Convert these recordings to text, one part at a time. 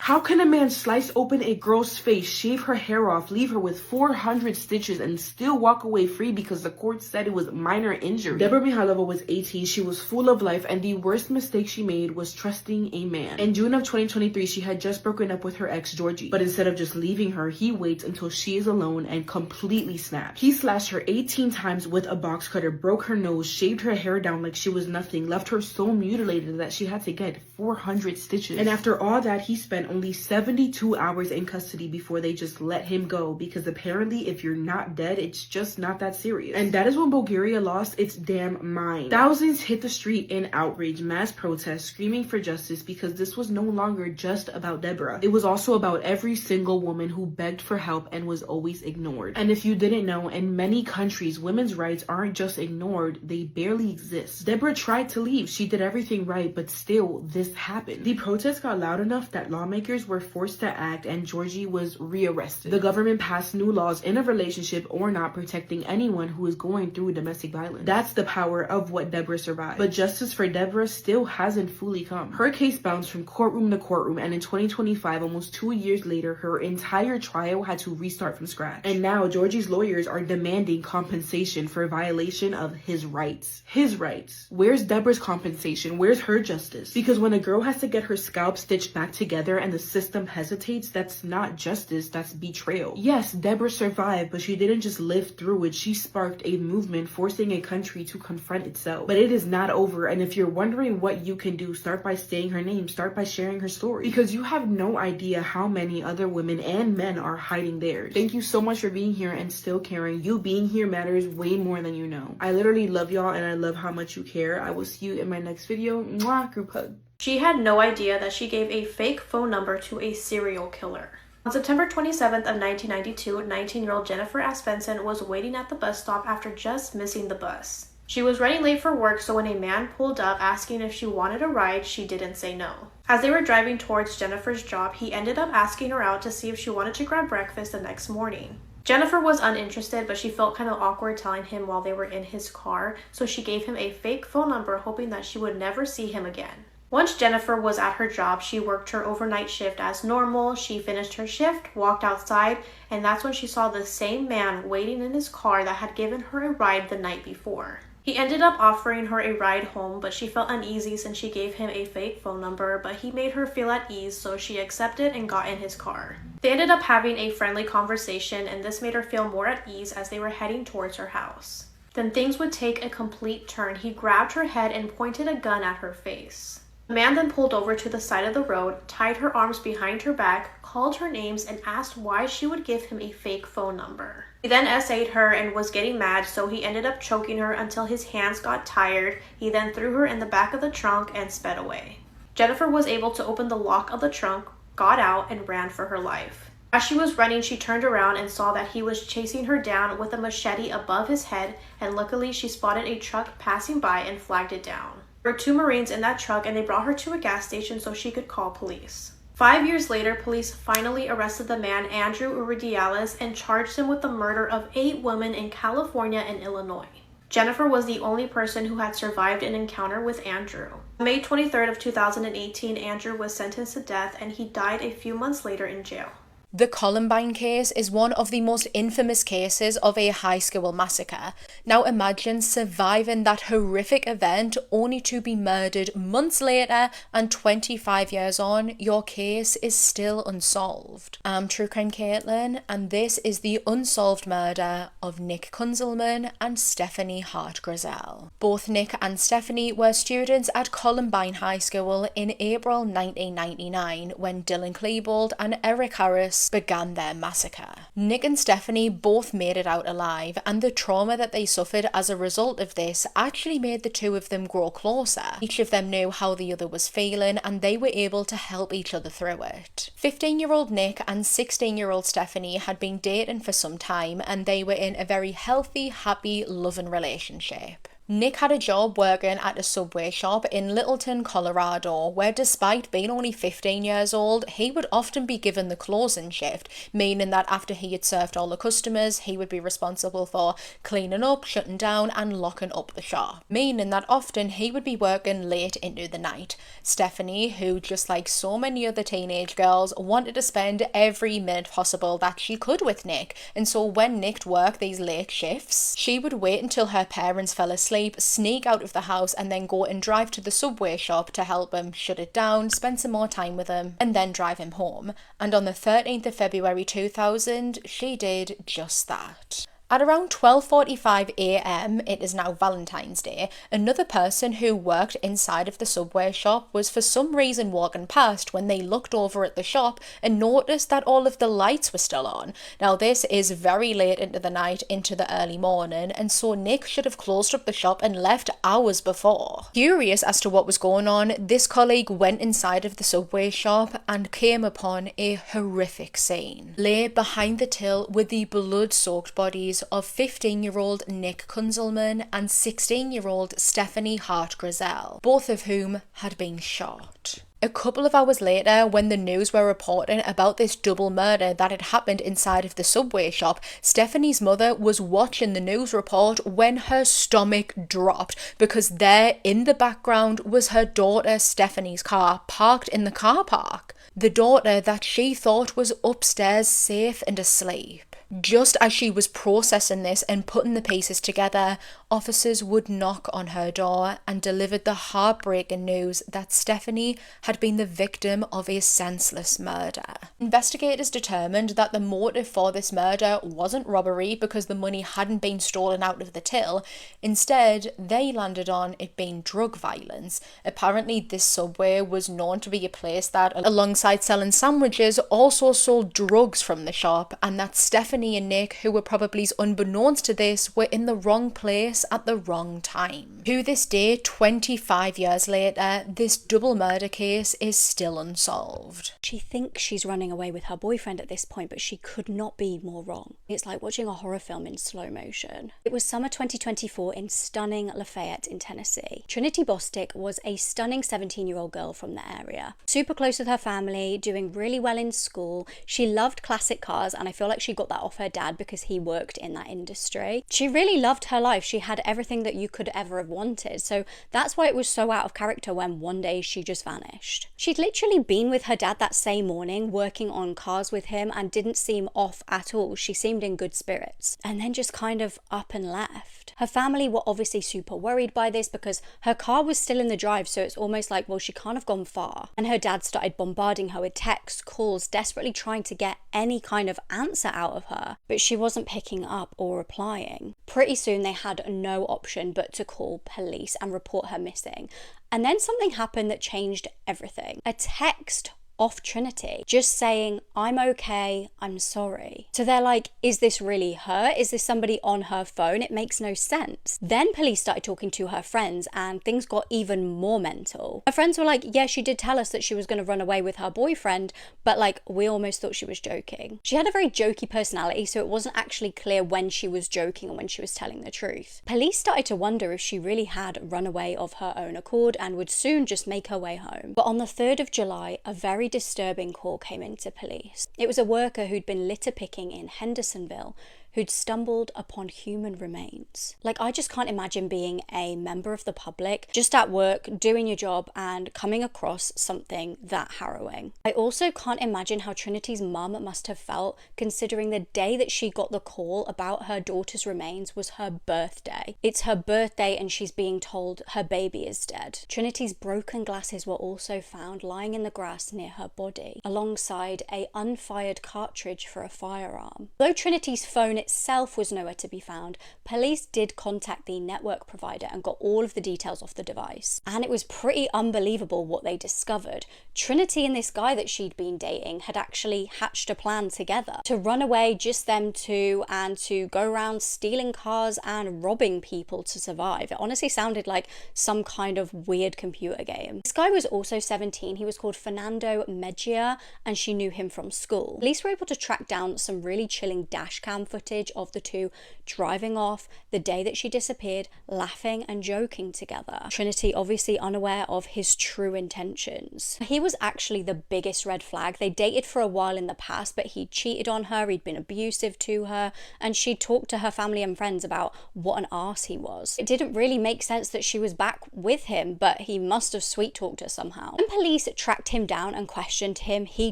How can a man slice open a girl's face, shave her hair off, leave her with 400 stitches, and still walk away free because the court said it was minor injury? Deborah Mihalova was 18, she was full of life, and the worst mistake she made was trusting a man. In June of 2023, she had just broken up with her ex, Georgie, but instead of just leaving her, he waits until she is alone and completely snaps. He slashed her 18 times with a box cutter, broke her nose, shaved her hair down like she was nothing, left her so mutilated that she had to get 400 stitches. And after all that, he spent only 72 hours in custody before they just let him go, because apparently if you're not dead, it's just not that serious. And that is when Bulgaria lost its damn mind. Thousands hit the street in outrage, mass protests, screaming for justice, because this was no longer just about Deborah. It was also about every single woman who begged for help and was always ignored. And if you didn't know, in many countries, women's rights aren't just ignored, they barely exist. Deborah tried to leave. She did everything right, but still, this happened. The protests got loud enough that lawmakers were forced to act, and Georgie was rearrested. The government passed new laws in a relationship or not protecting anyone who is going through domestic violence. That's the power of what Deborah survived. But justice for Deborah still hasn't fully come. Her case bounced from courtroom to courtroom, and in 2025, almost 2 years later, her entire trial had to restart from scratch. And now Georgie's lawyers are demanding compensation for violation of his rights. His rights. Where's Deborah's compensation? Where's her justice? Because when a girl has to get her scalp stitched back together and the system hesitates, that's not justice, that's betrayal. Yes, Deborah survived, but she didn't just live through it. She sparked a movement forcing a country to confront itself. But it is not over, and if you're wondering what you can do, start by saying her name, start by sharing her story, because you have no idea how many other women and men are hiding theirs. Thank you so much for being here and still caring. You being here matters way more than you know. I literally love y'all, and I love how much you care. I will see you in my next video. Mwah, group hug. She had no idea that she gave a fake phone number to a serial killer. On September 27th of 1992, 19-year-old Jennifer Aspenson was waiting at the bus stop after just missing the bus. She was running late for work, so when a man pulled up asking if she wanted a ride, she didn't say no. As they were driving towards Jennifer's job, he ended up asking her out to see if she wanted to grab breakfast the next morning. Jennifer was uninterested, but she felt kind of awkward telling him while they were in his car, so she gave him a fake phone number hoping that she would never see him again. Once Jennifer was at her job, she worked her overnight shift as normal. She finished her shift, walked outside, and that's when she saw the same man waiting in his car that had given her a ride the night before. He ended up offering her a ride home, but she felt uneasy since she gave him a fake phone number, but he made her feel at ease, so she accepted and got in his car. They ended up having a friendly conversation, and this made her feel more at ease as they were heading towards her house. Then things would take a complete turn. He grabbed her head and pointed a gun at her face. The man then pulled over to the side of the road, tied her arms behind her back, called her names, and asked why she would give him a fake phone number. He then essayed her and was getting mad, so he ended up choking her until his hands got tired. He then threw her in the back of the trunk and sped away. Jennifer was able to open the lock of the trunk, got out, and ran for her life. As she was running, she turned around and saw that he was chasing her down with a machete above his head, and luckily she spotted a truck passing by and flagged it down. There were 2 Marines in that truck, and they brought her to a gas station so she could call police. 5 years later, police finally arrested the man Andrew Uridiales and charged him with the murder of 8 women in California and Illinois. Jennifer was the only person who had survived an encounter with Andrew. On May 23rd of 2018, Andrew was sentenced to death, and he died a few months later in jail. The Columbine case is one of the most infamous cases of a high school massacre. Now imagine surviving that horrific event only to be murdered months later, and 25 years on, your case is still unsolved. I'm True Crime Caitlin, and this is the unsolved murder of Nick Kunzelman and Stephanie Hart Grizel. Both Nick and Stephanie were students at Columbine High School in April 1999 when Dylan Klebold and Eric Harris began their massacre. Nick and Stephanie both made it out alive, and the trauma that they suffered as a result of this actually made the two of them grow closer. Each of them knew how the other was feeling, and they were able to help each other through it. 15-year-old Nick and 16-year-old Stephanie had been dating for some time, and they were in a very healthy, happy, loving relationship. Nick had a job working at a Subway shop in Littleton, Colorado, where despite being only 15 years old, he would often be given the closing shift, meaning that after he had served all the customers, he would be responsible for cleaning up, shutting down, and locking up the shop, meaning that often he would be working late into the night. Stephanie, who just like so many other teenage girls, wanted to spend every minute possible that she could with Nick, and so when Nick worked these late shifts, she would wait until her parents fell asleep, sneak out of the house, and then go and drive to the Subway shop to help him shut it down, spend some more time with him, and then drive him home. And on the 13th of February 2000, she did just that. At around 12:45 a.m, it is now Valentine's Day, another person who worked inside of the Subway shop was for some reason walking past when they looked over at the shop and noticed that all of the lights were still on. Now this is very late into the night, into the early morning, and so Nick should have closed up the shop and left hours before. Curious as to what was going on, this colleague went inside of the Subway shop and came upon a horrific scene. Lay behind the till with the blood-soaked bodies of 15-year-old Nick Kunzelman and 16-year-old Stephanie Hart-Grizel, both of whom had been shot. A couple of hours later, when the news were reporting about this double murder that had happened inside of the Subway shop, Stephanie's mother was watching the news report when her stomach dropped, because there in the background was her daughter Stephanie's car parked in the car park. The daughter that she thought was upstairs safe and asleep. Just as she was processing this and putting the pieces together, officers would knock on her door and delivered the heartbreaking news that Stephanie had been the victim of a senseless murder. Investigators determined that the motive for this murder wasn't robbery because the money hadn't been stolen out of the till. Instead, they landed on it being drug violence. Apparently, this Subway was known to be a place that, alongside selling sandwiches, also sold drugs from the shop, and that Stephanie and Nick, who were probably unbeknownst to this, were in the wrong place at the wrong time. To this day, 25 years later, this double murder case is still unsolved. She thinks she's running away with her boyfriend at this point, but she could not be more wrong. It's like watching a horror film in slow motion. It was summer 2024 in stunning Lafayette in Tennessee. Trinity Bostic was a stunning 17-year-old girl from the area. Super close with her family, doing really well in school. She loved classic cars, and I feel like she got that off her dad because he worked in that industry. She really loved her life. She had everything that you could ever have wanted. So that's why it was so out of character when one day she just vanished. She'd literally been with her dad that same morning, working on cars with him, and didn't seem off at all. She seemed in good spirits, and then just kind of up and left. Her family were obviously super worried by this because her car was still in the drive, so it's almost like, well, she can't have gone far. And her dad started bombarding her with texts, calls, desperately trying to get any kind of answer out of her, but she wasn't picking up or replying. Pretty soon they had no option but to call police and report her missing. And then something happened that changed everything. A text off Trinity just saying, "I'm okay, I'm sorry." So they're like, is this really her? Is this somebody on her phone? It makes no sense. Then police started talking to her friends and things got even more mental. Her friends were like, yeah, she did tell us that she was going to run away with her boyfriend, but like, we almost thought she was joking. She had a very jokey personality, so it wasn't actually clear when she was joking and when she was telling the truth. Police started to wonder if she really had run away of her own accord and would soon just make her way home. But on the 3rd of July, a very disturbing call came into police. It was a worker who'd been litter picking in Hendersonville who'd stumbled upon human remains. Like, I just can't imagine being a member of the public, just at work, doing your job, and coming across something that harrowing. I also can't imagine how Trinity's mum must have felt, considering the day that she got the call about her daughter's remains was her birthday. It's her birthday and she's being told her baby is dead. Trinity's broken glasses were also found lying in the grass near her body, alongside a unfired cartridge for a firearm. Though Trinity's phone itself was nowhere to be found, police did contact the network provider and got all of the details off the device. And it was pretty unbelievable what they discovered. Trinity and this guy that she'd been dating had actually hatched a plan together to run away, just them two, and to go around stealing cars and robbing people to survive. It honestly sounded like some kind of weird computer game. This guy was also 17. He was called Fernando Mejia, and she knew him from school. Police were able to track down some really chilling dash cam footage footage of the two driving off the day that she disappeared, laughing and joking together. Trinity obviously unaware of his true intentions. He was actually the biggest red flag. They dated for a while in the past, but he cheated on her, he'd been abusive to her, and she talked to her family and friends about what an arse he was. It didn't really make sense that she was back with him, but he must have sweet talked her somehow. When police tracked him down and questioned him, he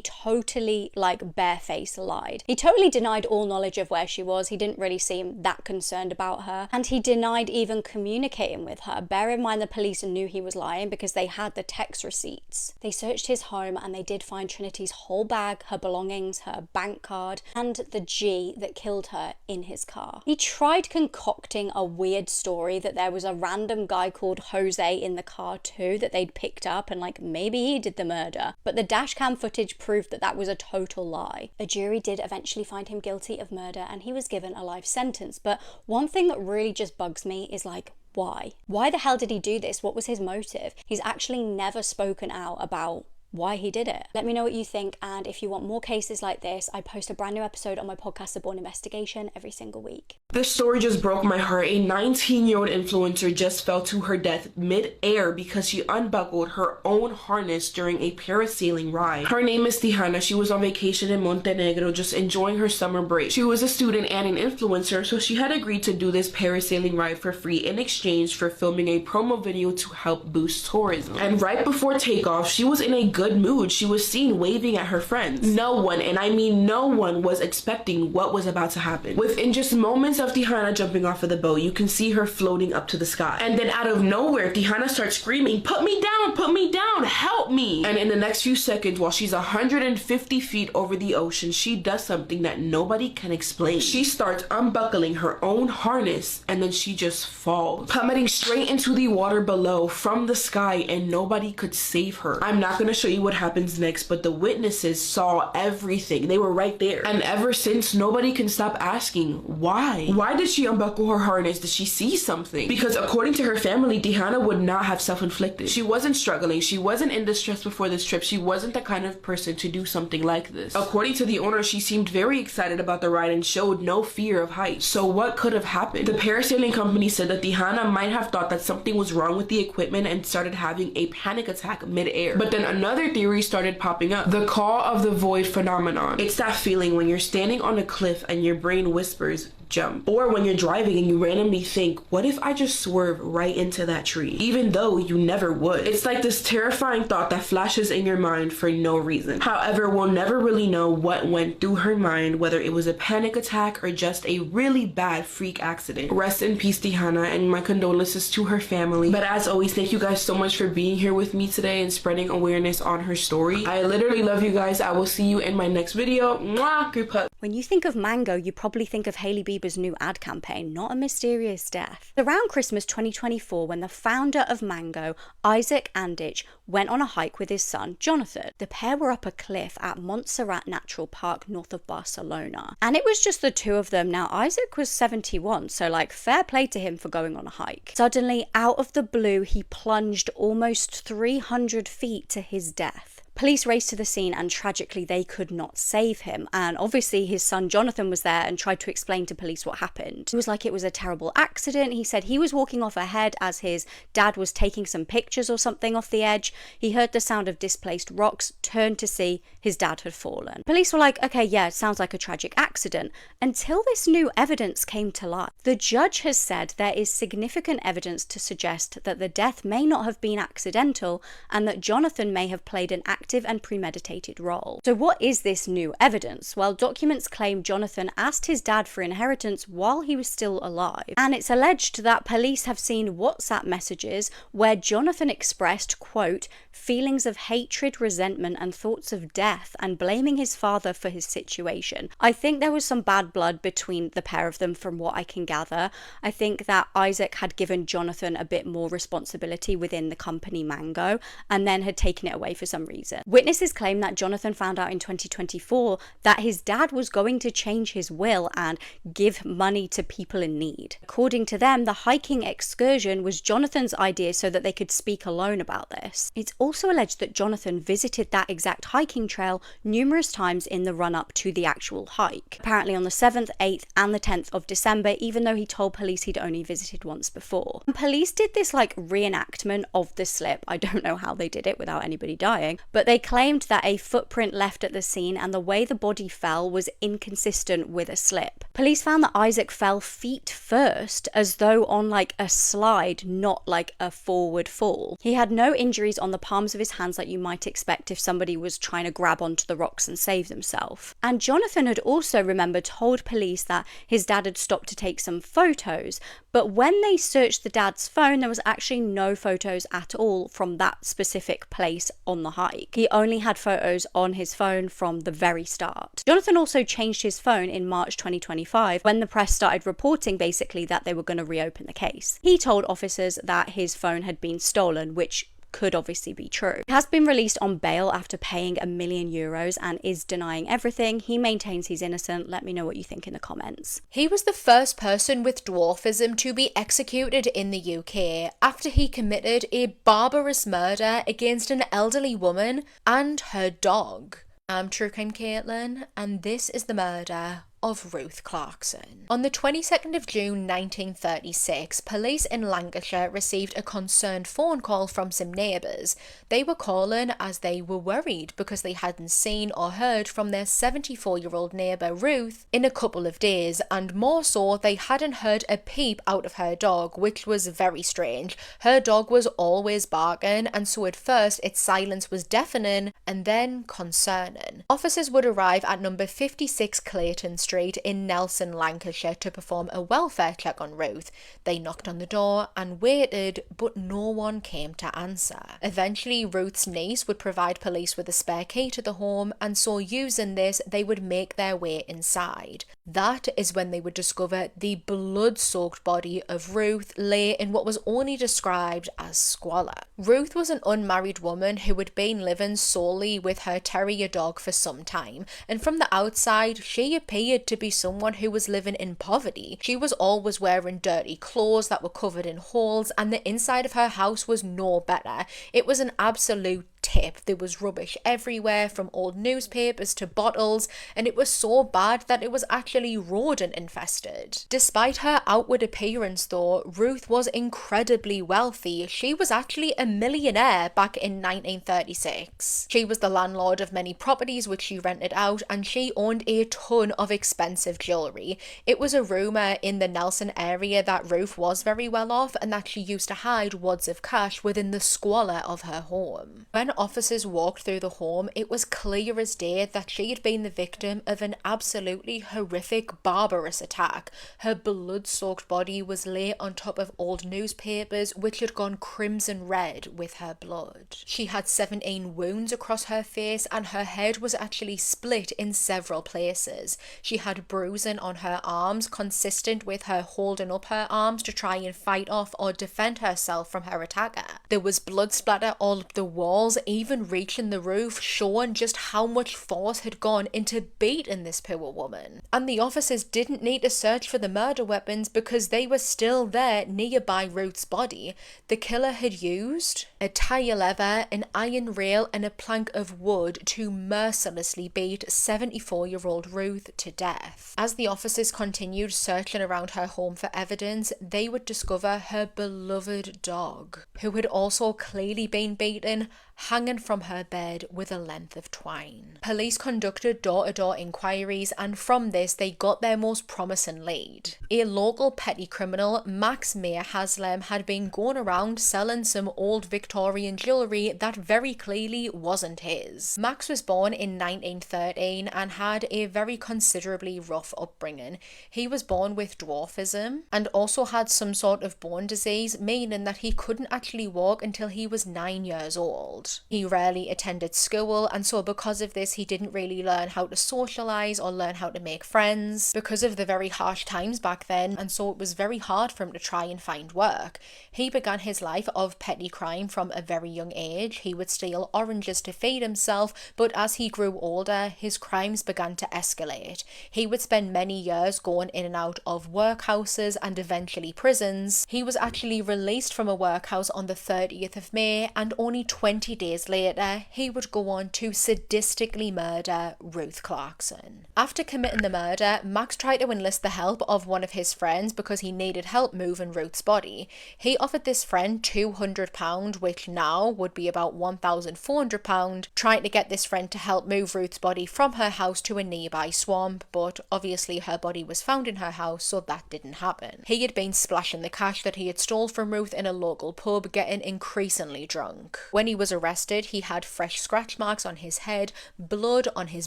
totally, like, barefaced lied. He totally denied all knowledge of where she was. He didn't really seem that concerned about her, and he denied even communicating with her. Bear in mind the police knew he was lying because they had the text receipts. They searched his home and they did find Trinity's whole bag, her belongings, her bank card, and the G that killed her in his car. He tried concocting a weird story that there was a random guy called Jose in the car too that they'd picked up, and like maybe he did the murder, but the dashcam footage proved that that was a total lie. A jury did eventually find him guilty of murder and he was given a life sentence, but one thing that really just bugs me is like, why? Why the hell did he do this? What was his motive? He's actually never spoken out about why he did it. Let me know what you think, and if you want more cases like this, I post a brand new episode on my podcast, The Born Investigation, every single week. This story just broke my heart. A 19-year-old influencer just fell to her death mid-air because she unbuckled her own harness during a parasailing ride. Her name is Tijana. She was on vacation in Montenegro just enjoying her summer break. She was a student and an influencer, so she had agreed to do this parasailing ride for free in exchange for filming a promo video to help boost tourism. And right before takeoff, she was in a good mood. She was seen waving at her friends. No one, and I mean no one, was expecting what was about to happen. Within just moments of Tijana jumping off of the boat, you can see her floating up to the sky. And then out of nowhere, Tijana starts screaming, put me down, help me. And in the next few seconds, while she's 150 feet over the ocean, she does something that nobody can explain. She starts unbuckling her own harness, and then she just falls, plummeting straight into the water below from the sky, and nobody could save her. I'm not gonna show you what happens next, but the witnesses saw everything. They were right there. And ever since, nobody can stop asking, why? Why did she unbuckle her harness? Did she see something? Because according to her family, Tijana would not have self-inflicted. She wasn't struggling. She wasn't in distress before this trip. She wasn't the kind of person to do something like this. According to the owner, she seemed very excited about the ride and showed no fear of heights. So what could have happened? The parasailing company said that Tijana might have thought that something was wrong with the equipment and started having a panic attack mid-air. But then another theory started popping up. The call of the void phenomenon. It's that feeling when you're standing on a cliff and your brain whispers, jump. Or when you're driving and you randomly think, what if I just swerve right into that tree? Even though you never would. It's like this terrifying thought that flashes in your mind for no reason. However, we'll never really know what went through her mind, whether it was a panic attack or just a really bad freak accident. Rest in peace, Tijana, and my condolences to her family. But as always, thank you guys so much for being here with me today and spreading awareness on her story. I literally love you guys. I will see you in my next video. Mwah, group hug. When you think of Mango, you probably think of Hailey Bieber's new ad campaign, not a mysterious death. Around Christmas 2024, when the founder of Mango, Isaac Andich, went on a hike with his son, Jonathan. The pair were up a cliff at Montserrat Natural Park north of Barcelona. And it was just the two of them. Now, Isaac was 71, so like fair play to him for going on a hike. Suddenly, out of the blue, he plunged almost 300 feet to his death. Police raced to the scene and tragically they could not save him, and obviously his son Jonathan was there and tried to explain to police what happened. He was like it was a terrible accident. He said he was walking off ahead as his dad was taking some pictures or something off the edge. He heard the sound of displaced rocks, turned to see his dad had fallen. Police were like, okay, yeah, it sounds like a tragic accident, until this new evidence came to light. The judge has said there is significant evidence to suggest that the death may not have been accidental and that Jonathan may have played an active and premeditated role. So what is this new evidence? Well, documents claim Jonathan asked his dad for inheritance while he was still alive, and it's alleged that police have seen WhatsApp messages where Jonathan expressed, quote, feelings of hatred, resentment, and thoughts of death, and blaming his father for his situation. I think there was some bad blood between the pair of them from what I can gather. I think that Isaac had given Jonathan a bit more responsibility within the company Mango, and then had taken it away for some reason. reason. Witnesses claim that Jonathan found out in 2024 that his dad was going to change his will and give money to people in need. According to them, the hiking excursion was Jonathan's idea so that they could speak alone about this. It's also alleged that Jonathan visited that exact hiking trail numerous times in the run-up to the actual hike. Apparently on the 7th, 8th and the 10th of December, even though he told police he'd only visited once before. And police did this like reenactment of the slip. I don't know how they did it without anybody dying, but they claimed that a footprint left at the scene and the way the body fell was inconsistent with a slip. Police found that Isaac fell feet first, as though on like a slide, not like a forward fall. He had no injuries on the palms of his hands like you might expect if somebody was trying to grab onto the rocks and save themselves. And Jonathan had also, remember, told police that his dad had stopped to take some photos, but when they searched the dad's phone, there was actually no photos at all from that specific place on the hike. He only had photos on his phone from the very start. Jonathan also changed his phone in March 2025 when the press started reporting basically that they were going to reopen the case. He told officers that his phone had been stolen, which could obviously be true. He has been released on bail after paying €1 million and is denying everything. He maintains he's innocent. Let me know what you think in the comments. He was the first person with dwarfism to be executed in the UK after he committed a barbarous murder against an elderly woman and her dog. I'm True Crime Caitlin, and this is the murder of Ruth Clarkson. On the 22nd of June 1936, police in Lancashire received a concerned phone call from some neighbours. They were calling as they were worried because they hadn't seen or heard from their 74-year-old neighbour Ruth in a couple of days, and more so, they hadn't heard a peep out of her dog, which was very strange. Her dog was always barking, and so at first its silence was deafening and then concerning. Officers would arrive at number 56 Clayton Street in Nelson, Lancashire to perform a welfare check on Ruth. They knocked on the door and waited, but no one came to answer. Eventually, Ruth's niece would provide police with a spare key to the home, and so using this, they would make their way inside. That is when they would discover the blood-soaked body of Ruth lay in what was only described as squalor. Ruth was an unmarried woman who had been living solely with her terrier dog for some time, and from the outside, she appeared to be someone who was living in poverty. She was always wearing dirty clothes that were covered in holes, and the inside of her house was no better. It was an absolute tip. There was rubbish everywhere, from old newspapers to bottles, and it was so bad that it was actually rodent infested. Despite her outward appearance though, Ruth was incredibly wealthy. She was actually a millionaire back in 1936. She was the landlord of many properties which she rented out, and she owned a ton of expensive jewellery. It was a rumour in the Nelson area that Ruth was very well off and that she used to hide wads of cash within the squalor of her home. When officers walked through the home, it was clear as day that she had been the victim of an absolutely horrific, barbarous attack. Her blood-soaked body was laid on top of old newspapers which had gone crimson red with her blood. She had 17 wounds across her face, and her head was actually split in several places. She had bruising on her arms, consistent with her holding up her arms to try and fight off or defend herself from her attacker. There was blood splatter all up the walls, even reaching the roof, showing just how much force had gone into beating this poor woman. And the officers didn't need to search for the murder weapons because they were still there nearby Ruth's body. The killer had used a tire lever, an iron rail and a plank of wood to mercilessly beat 74-year-old Ruth to death. As the officers continued searching around her home for evidence, they would discover her beloved dog, who had also clearly been beaten, hanging from her bed with a length of twine. Police conducted door-to-door inquiries, and from this they got their most promising lead. A local petty criminal, Max Mayer Haslam, had been going around selling some old Victorian jewellery that very clearly wasn't his. Max was born in 1913 and had a very considerably rough upbringing. He was born with dwarfism and also had some sort of bone disease, meaning that he couldn't actually walk until he was 9 years old. old. He rarely attended school, and so because of this he didn't really learn how to socialise or learn how to make friends because of the very harsh times back then, and so it was very hard for him to try and find work. He began his life of petty crime from a very young age. He would steal oranges to feed himself, but as he grew older, his crimes began to escalate. He would spend many years going in and out of workhouses and eventually prisons. He was actually released from a workhouse on the 30th of May, and only 20 days later, he would go on to sadistically murder Ruth Clarkson. After committing the murder, Max tried to enlist the help of one of his friends because he needed help moving Ruth's body. He offered this friend £200, which now would be about £1,400, trying to get this friend to help move Ruth's body from her house to a nearby swamp, but obviously her body was found in her house, so that didn't happen. He had been splashing the cash that he had stole from Ruth in a local pub, getting increasingly drunk. When he was arrested, he had fresh scratch marks on his head, blood on his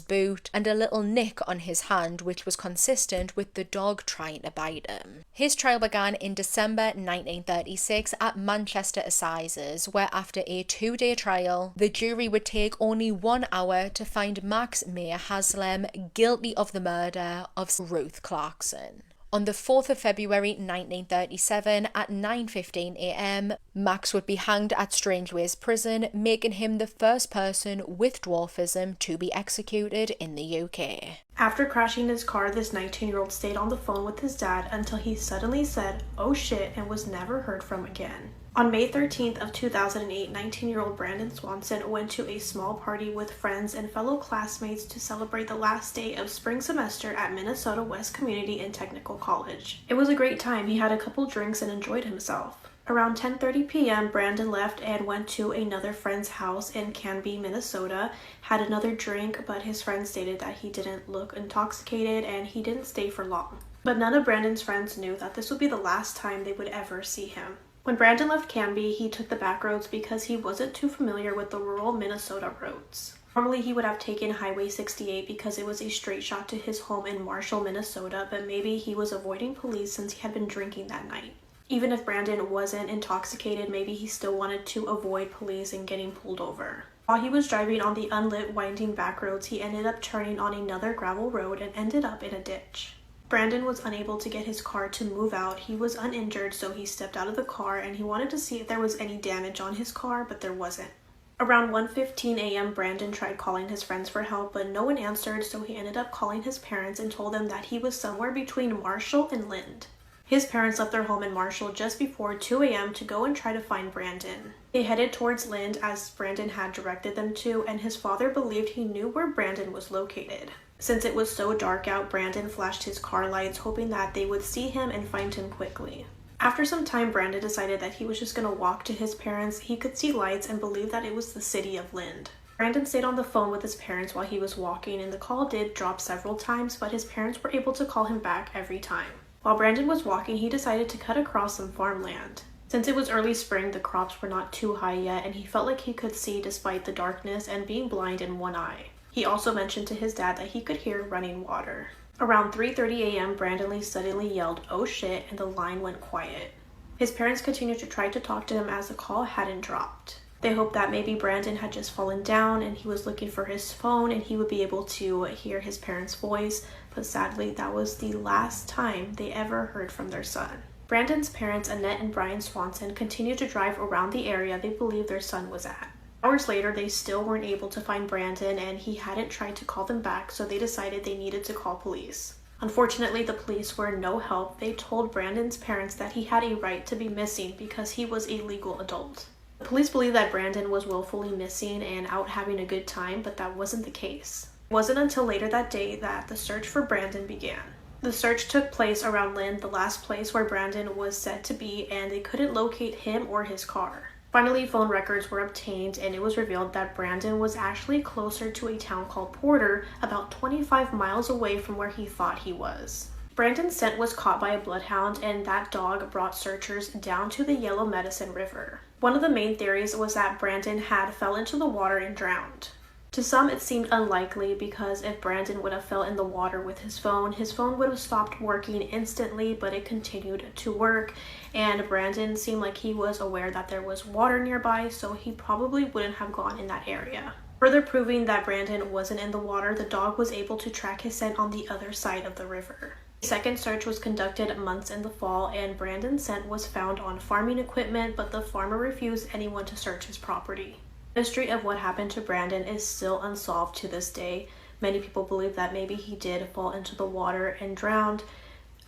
boot, and a little nick on his hand, which was consistent with the dog trying to bite him. His trial began in December 1936 at Manchester Assizes, where after a 2-day trial, the jury would take only 1 hour to find Max Mayer Haslam guilty of the murder of Ruth Clarkson. On the 4th of February 1937 at 9:15 a.m, Max would be hanged at Strangeways Prison, making him the first person with dwarfism to be executed in the UK. After crashing his car, this 19-year-old stayed on the phone with his dad until he suddenly said, "Oh shit," and was never heard from again. On May 13th of 2008, 19-year-old Brandon Swanson went to a small party with friends and fellow classmates to celebrate the last day of spring semester at Minnesota West Community and Technical College. It was a great time. He had a couple drinks and enjoyed himself. Around 10:30 p.m., Brandon left and went to another friend's house in Canby, Minnesota, had another drink, but his friend stated that he didn't look intoxicated and he didn't stay for long. But none of Brandon's friends knew that this would be the last time they would ever see him. When Brandon left Canby, he took the back roads because he wasn't too familiar with the rural Minnesota roads. Normally he would have taken Highway 68 because it was a straight shot to his home in Marshall, Minnesota, but maybe he was avoiding police since he had been drinking that night. Even if Brandon wasn't intoxicated, maybe he still wanted to avoid police and getting pulled over. While he was driving on the unlit, winding back roads, he ended up turning on another gravel road and ended up in a ditch. Brandon was unable to get his car to move out. He was uninjured, so he stepped out of the car and he wanted to see if there was any damage on his car, but there wasn't. Around 1:15 a.m., Brandon tried calling his friends for help, but no one answered, so he ended up calling his parents and told them that he was somewhere between Marshall and Lind. His parents left their home in Marshall just before 2 a.m. to go and try to find Brandon. They headed towards Lind as Brandon had directed them to, and his father believed he knew where Brandon was located. Since it was so dark out, Brandon flashed his car lights, hoping that they would see him and find him quickly. After some time, Brandon decided that he was just going to walk to his parents. He could see lights and believed that it was the city of Lind. Brandon stayed on the phone with his parents while he was walking, and the call did drop several times, but his parents were able to call him back every time. While Brandon was walking, he decided to cut across some farmland. Since it was early spring, the crops were not too high yet, and he felt like he could see despite the darkness and being blind in one eye. He also mentioned to his dad that he could hear running water. Around 3:30 a.m., Brandon Lee suddenly yelled, "Oh shit," and the line went quiet. His parents continued to try to talk to him as the call hadn't dropped. They hoped that maybe Brandon had just fallen down and he was looking for his phone and he would be able to hear his parents' voice, but sadly that was the last time they ever heard from their son. Brandon's parents, Annette and Brian Swanson, continued to drive around the area they believed their son was at. Hours later, they still weren't able to find Brandon and he hadn't tried to call them back, so they decided they needed to call police. Unfortunately, the police were no help. They told Brandon's parents that he had a right to be missing because he was a legal adult. The police believed that Brandon was willfully missing and out having a good time, but that wasn't the case. It wasn't until later that day that the search for Brandon began. The search took place around Lind, the last place where Brandon was said to be, and they couldn't locate him or his car. Finally, phone records were obtained, and it was revealed that Brandon was actually closer to a town called Porter, about 25 miles away from where he thought he was. Brandon's scent was caught by a bloodhound, and that dog brought searchers down to the Yellow Medicine River. One of the main theories was that Brandon had fell into the water and drowned. To some, it seemed unlikely because if Brandon would have fell in the water with his phone would have stopped working instantly, but it continued to work. And Brandon seemed like he was aware that there was water nearby, so he probably wouldn't have gone in that area. Further proving that Brandon wasn't in the water, the dog was able to track his scent on the other side of the river. A second search was conducted months in the fall, and Brandon's scent was found on farming equipment, but the farmer refused anyone to search his property. The mystery of what happened to Brandon is still unsolved to this day. Many people believe that maybe he did fall into the water and drowned,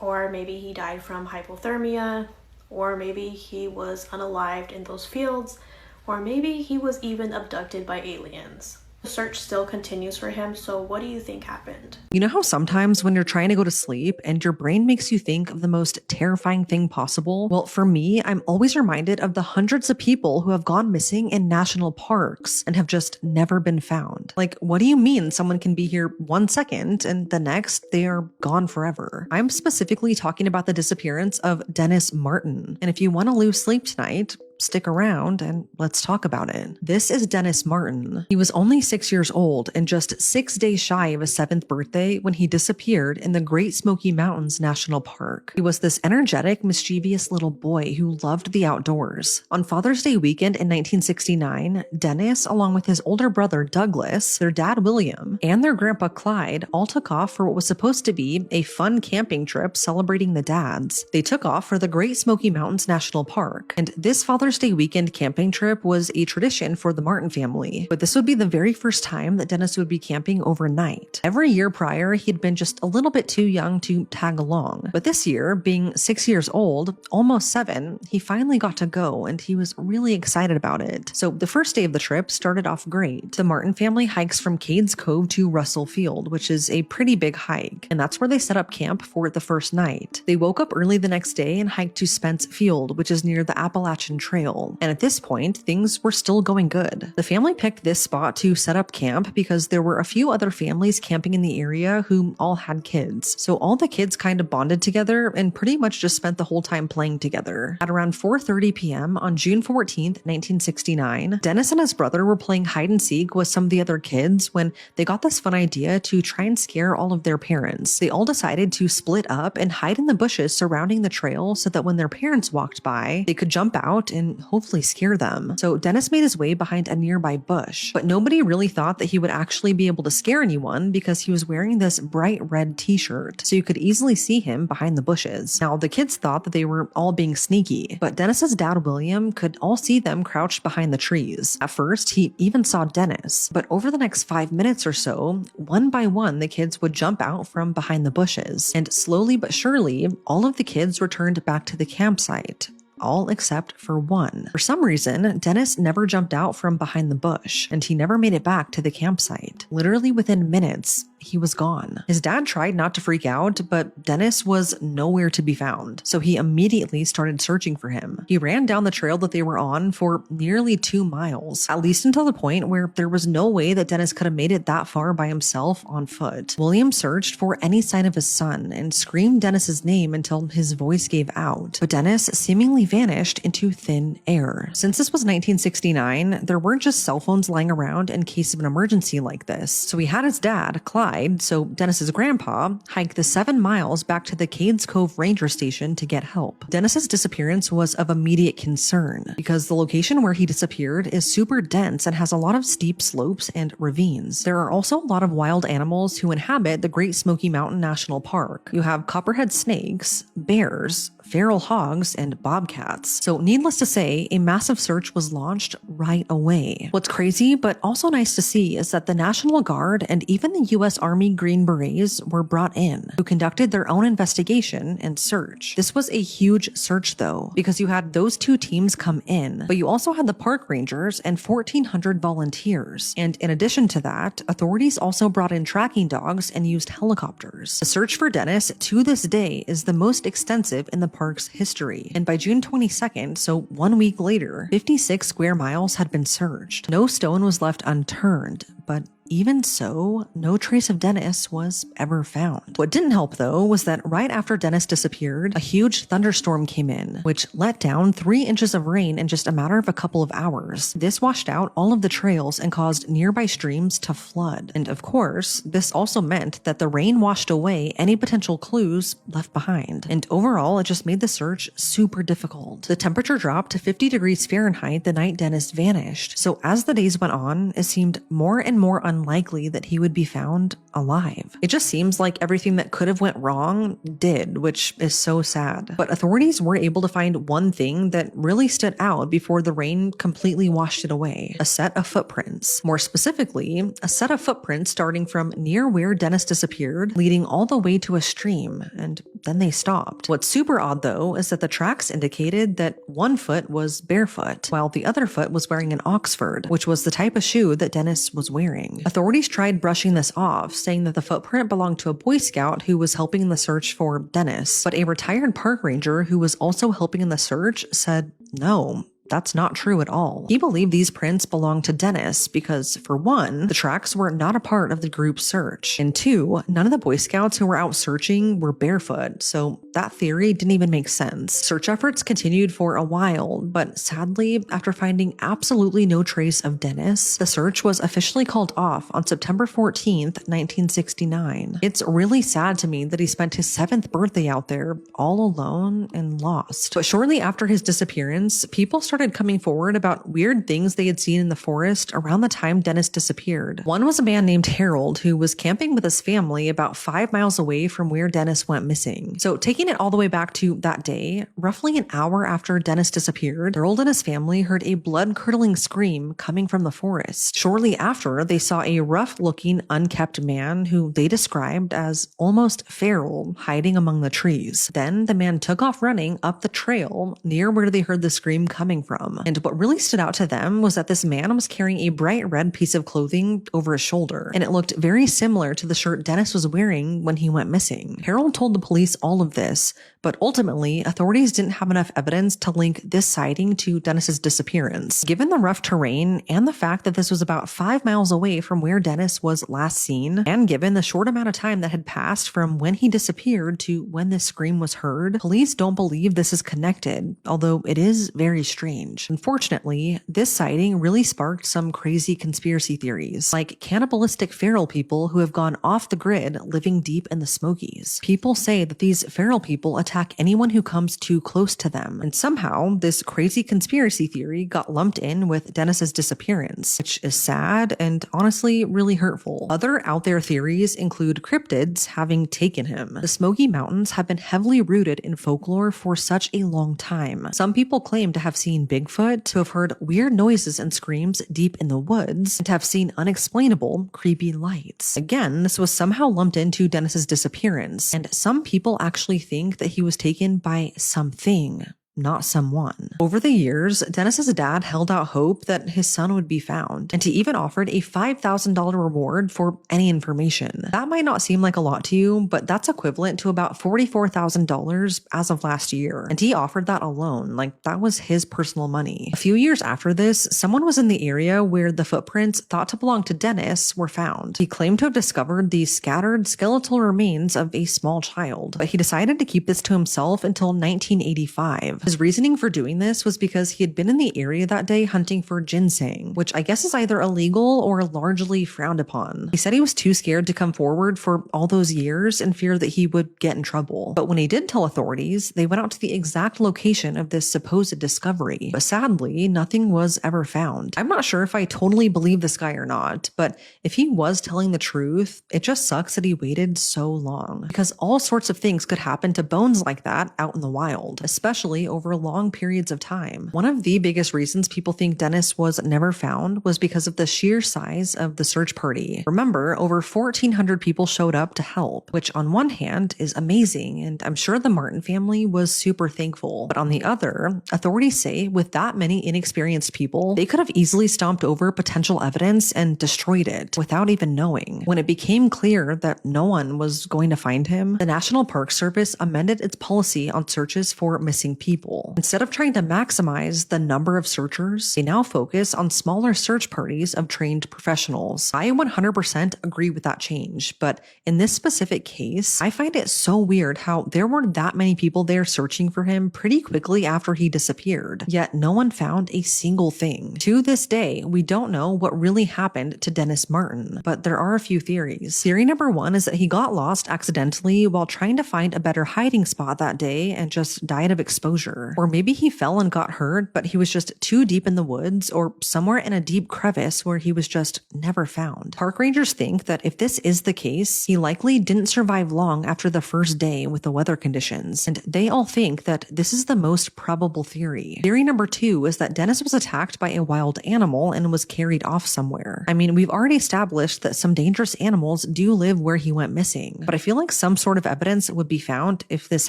or maybe he died from hypothermia, or maybe he was unalived in those fields, or maybe he was even abducted by aliens. The search still continues for him, so what do you think happened? You know how sometimes when you're trying to go to sleep and your brain makes you think of the most terrifying thing possible? Well, for me, I'm always reminded of the hundreds of people who have gone missing in national parks and have just never been found. Like, what do you mean someone can be here 1 second and the next they are gone forever? I'm specifically talking about the disappearance of Dennis Martin. And if you want to lose sleep tonight, stick around and let's talk about it. This is Dennis Martin. He was only 6 years old and just 6 days shy of his 7th birthday when he disappeared in the Great Smoky Mountains National Park. He was this energetic, mischievous little boy who loved the outdoors. On Father's Day weekend in 1969, Dennis, along with his older brother Douglas, their dad William, and their grandpa Clyde all took off for what was supposed to be a fun camping trip celebrating the dads. They took off for the Great Smoky Mountains National Park, and this Father's Day weekend camping trip was a tradition for the Martin family, but this would be the very first time that Dennis would be camping overnight. Every year prior, he'd been just a little bit too young to tag along, but this year, being 6 years old, almost 7, he finally got to go, and he was really excited about it. So the first day of the trip started off great. The Martin family hikes from Cades Cove to Russell Field, which is a pretty big hike, and that's where they set up camp for the first night. They woke up early the next day and hiked to Spence Field, which is near the Appalachian Trail. And at this point, things were still going good. The family picked this spot to set up camp because there were a few other families camping in the area who all had kids. So all the kids kind of bonded together and pretty much just spent the whole time playing together. At around 4:30 p.m. on June 14th, 1969, Dennis and his brother were playing hide and seek with some of the other kids when they got this fun idea to try and scare all of their parents. They all decided to split up and hide in the bushes surrounding the trail so that when their parents walked by, they could jump out and hopefully scare them. So Dennis made his way behind a nearby bush, but nobody really thought that he would actually be able to scare anyone because he was wearing this bright red t-shirt, so you could easily see him behind the bushes. Now, the kids thought that they were all being sneaky, but Dennis's dad William could all see them crouched behind the trees. At first, he even saw Dennis, but over the next 5 minutes or so, one by one, the kids would jump out from behind the bushes, and slowly but surely, all of the kids returned back to the campsite. All except for one. For some reason, Dennis never jumped out from behind the bush, and he never made it back to the campsite. Literally within minutes, he was gone. His dad tried not to freak out, but Dennis was nowhere to be found, so he immediately started searching for him. He ran down the trail that they were on for nearly 2 miles, at least until the point where there was no way that Dennis could have made it that far by himself on foot. William searched for any sign of his son and screamed Dennis's name until his voice gave out, but Dennis seemingly vanished into thin air. Since this was 1969, there weren't just cell phones lying around in case of an emergency like this, so he had his dad, Clyde, so Dennis's grandpa, hiked the 7 miles back to the Cades Cove Ranger Station to get help. Dennis's disappearance was of immediate concern because the location where he disappeared is super dense and has a lot of steep slopes and ravines. There are also a lot of wild animals who inhabit the Great Smoky Mountain National Park. You have copperhead snakes, bears, feral hogs, and bobcats. So needless to say, a massive search was launched right away. What's crazy, but also nice to see, is that the National Guard and even the U.S. Army Green Berets were brought in, who conducted their own investigation and search. This was a huge search though, because you had those 2 teams come in, but you also had the park rangers and 1,400 volunteers. And in addition to that, authorities also brought in tracking dogs and used helicopters. The search for Dennis to this day is the most extensive in the park's history, and by June 22nd, so 1 week later, 56 square miles had been searched. No stone was left unturned, but even so, no trace of Dennis was ever found. What didn't help, though, was that right after Dennis disappeared, a huge thunderstorm came in, which let down 3 inches of rain in just a matter of a couple of hours. This washed out all of the trails and caused nearby streams to flood. And of course, this also meant that the rain washed away any potential clues left behind. And overall, it just made the search super difficult. The temperature dropped to 50 degrees Fahrenheit the night Dennis vanished. So as the days went on, it seemed more and more unlikely that he would be found alive. It just seems like everything that could have went wrong did, which is so sad. But authorities were able to find one thing that really stood out before the rain completely washed it away: a set of footprints. More specifically, a set of footprints starting from near where Dennis disappeared, leading all the way to a stream, and then they stopped. What's super odd, though, is that the tracks indicated that one foot was barefoot, while the other foot was wearing an Oxford, which was the type of shoe that Dennis was wearing. Authorities tried brushing this off, saying that the footprint belonged to a Boy Scout who was helping in the search for Dennis, but a retired park ranger who was also helping in the search said no. That's not true at all. He believed these prints belonged to Dennis because, for one, the tracks were not a part of the group's search, and two, none of the Boy Scouts who were out searching were barefoot, so that theory didn't even make sense. Search efforts continued for a while, but sadly, after finding absolutely no trace of Dennis, the search was officially called off on September 14th, 1969. It's really sad to me that he spent his 7th birthday out there all alone and lost. But shortly after his disappearance, people started coming forward about weird things they had seen in the forest around the time Dennis disappeared. One was a man named Harold who was camping with his family about 5 miles away from where Dennis went missing. So taking it all the way back to that day, roughly an hour after Dennis disappeared, Harold and his family heard a blood-curdling scream coming from the forest. Shortly after, they saw a rough-looking, unkempt man who they described as almost feral hiding among the trees. Then the man took off running up the trail near where they heard the scream coming from. And what really stood out to them was that this man was carrying a bright red piece of clothing over his shoulder, and it looked very similar to the shirt Dennis was wearing when he went missing. Harold told the police all of this, but ultimately, authorities didn't have enough evidence to link this sighting to Dennis's disappearance. Given the rough terrain and the fact that this was about 5 miles away from where Dennis was last seen, and given the short amount of time that had passed from when he disappeared to when this scream was heard, police don't believe this is connected, although it is very strange. Unfortunately, this sighting really sparked some crazy conspiracy theories, like cannibalistic feral people who have gone off the grid living deep in the Smokies. People say that these feral people attack anyone who comes too close to them, and somehow this crazy conspiracy theory got lumped in with Dennis's disappearance, which is sad and honestly really hurtful. Other out there theories include cryptids having taken him. The Smoky Mountains have been heavily rooted in folklore for such a long time. Some people claim to have seen Bigfoot, to have heard weird noises and screams deep in the woods, and to have seen unexplainable, creepy lights. Again, this was somehow lumped into Dennis's disappearance, and some people actually think that he was taken by something, not someone. Over the years, Dennis's dad held out hope that his son would be found, and he even offered a $5,000 reward for any information. That might not seem like a lot to you, but that's equivalent to about $44,000 as of last year, and he offered that alone, like that was his personal money. A few years after this, someone was in the area where the footprints thought to belong to Dennis were found. He claimed to have discovered the scattered skeletal remains of a small child, but he decided to keep this to himself until 1985. His reasoning for doing this was because he had been in the area that day hunting for ginseng, which I guess is either illegal or largely frowned upon. He said he was too scared to come forward for all those years in fear that he would get in trouble. But when he did tell authorities, they went out to the exact location of this supposed discovery. But sadly, nothing was ever found. I'm not sure if I totally believe this guy or not, but if he was telling the truth, it just sucks that he waited so long, because all sorts of things could happen to bones like that out in the wild, especially over long periods of time. One of the biggest reasons people think Dennis was never found was because of the sheer size of the search party. Remember, over 1,400 people showed up to help, which on one hand is amazing, and I'm sure the Martin family was super thankful. But on the other, authorities say with that many inexperienced people, they could have easily stomped over potential evidence and destroyed it without even knowing. When it became clear that no one was going to find him, the National Park Service amended its policy on searches for missing people. people. Instead of trying to maximize the number of searchers, they now focus on smaller search parties of trained professionals. I 100% agree with that change, but in this specific case, I find it so weird how there were that many people there searching for him pretty quickly after he disappeared, yet no one found a single thing. To this day, we don't know what really happened to Dennis Martin, but there are a few theories. Theory number one is that he got lost accidentally while trying to find a better hiding spot that day and just died of exposure. Or maybe he fell and got hurt, but he was just too deep in the woods or somewhere in a deep crevice where he was just never found. Park rangers think that if this is the case, he likely didn't survive long after the first day with the weather conditions, and they all think that this is the most probable theory. Theory number two is that Dennis was attacked by a wild animal and was carried off somewhere. I mean, we've already established that some dangerous animals do live where he went missing, but I feel like some sort of evidence would be found if this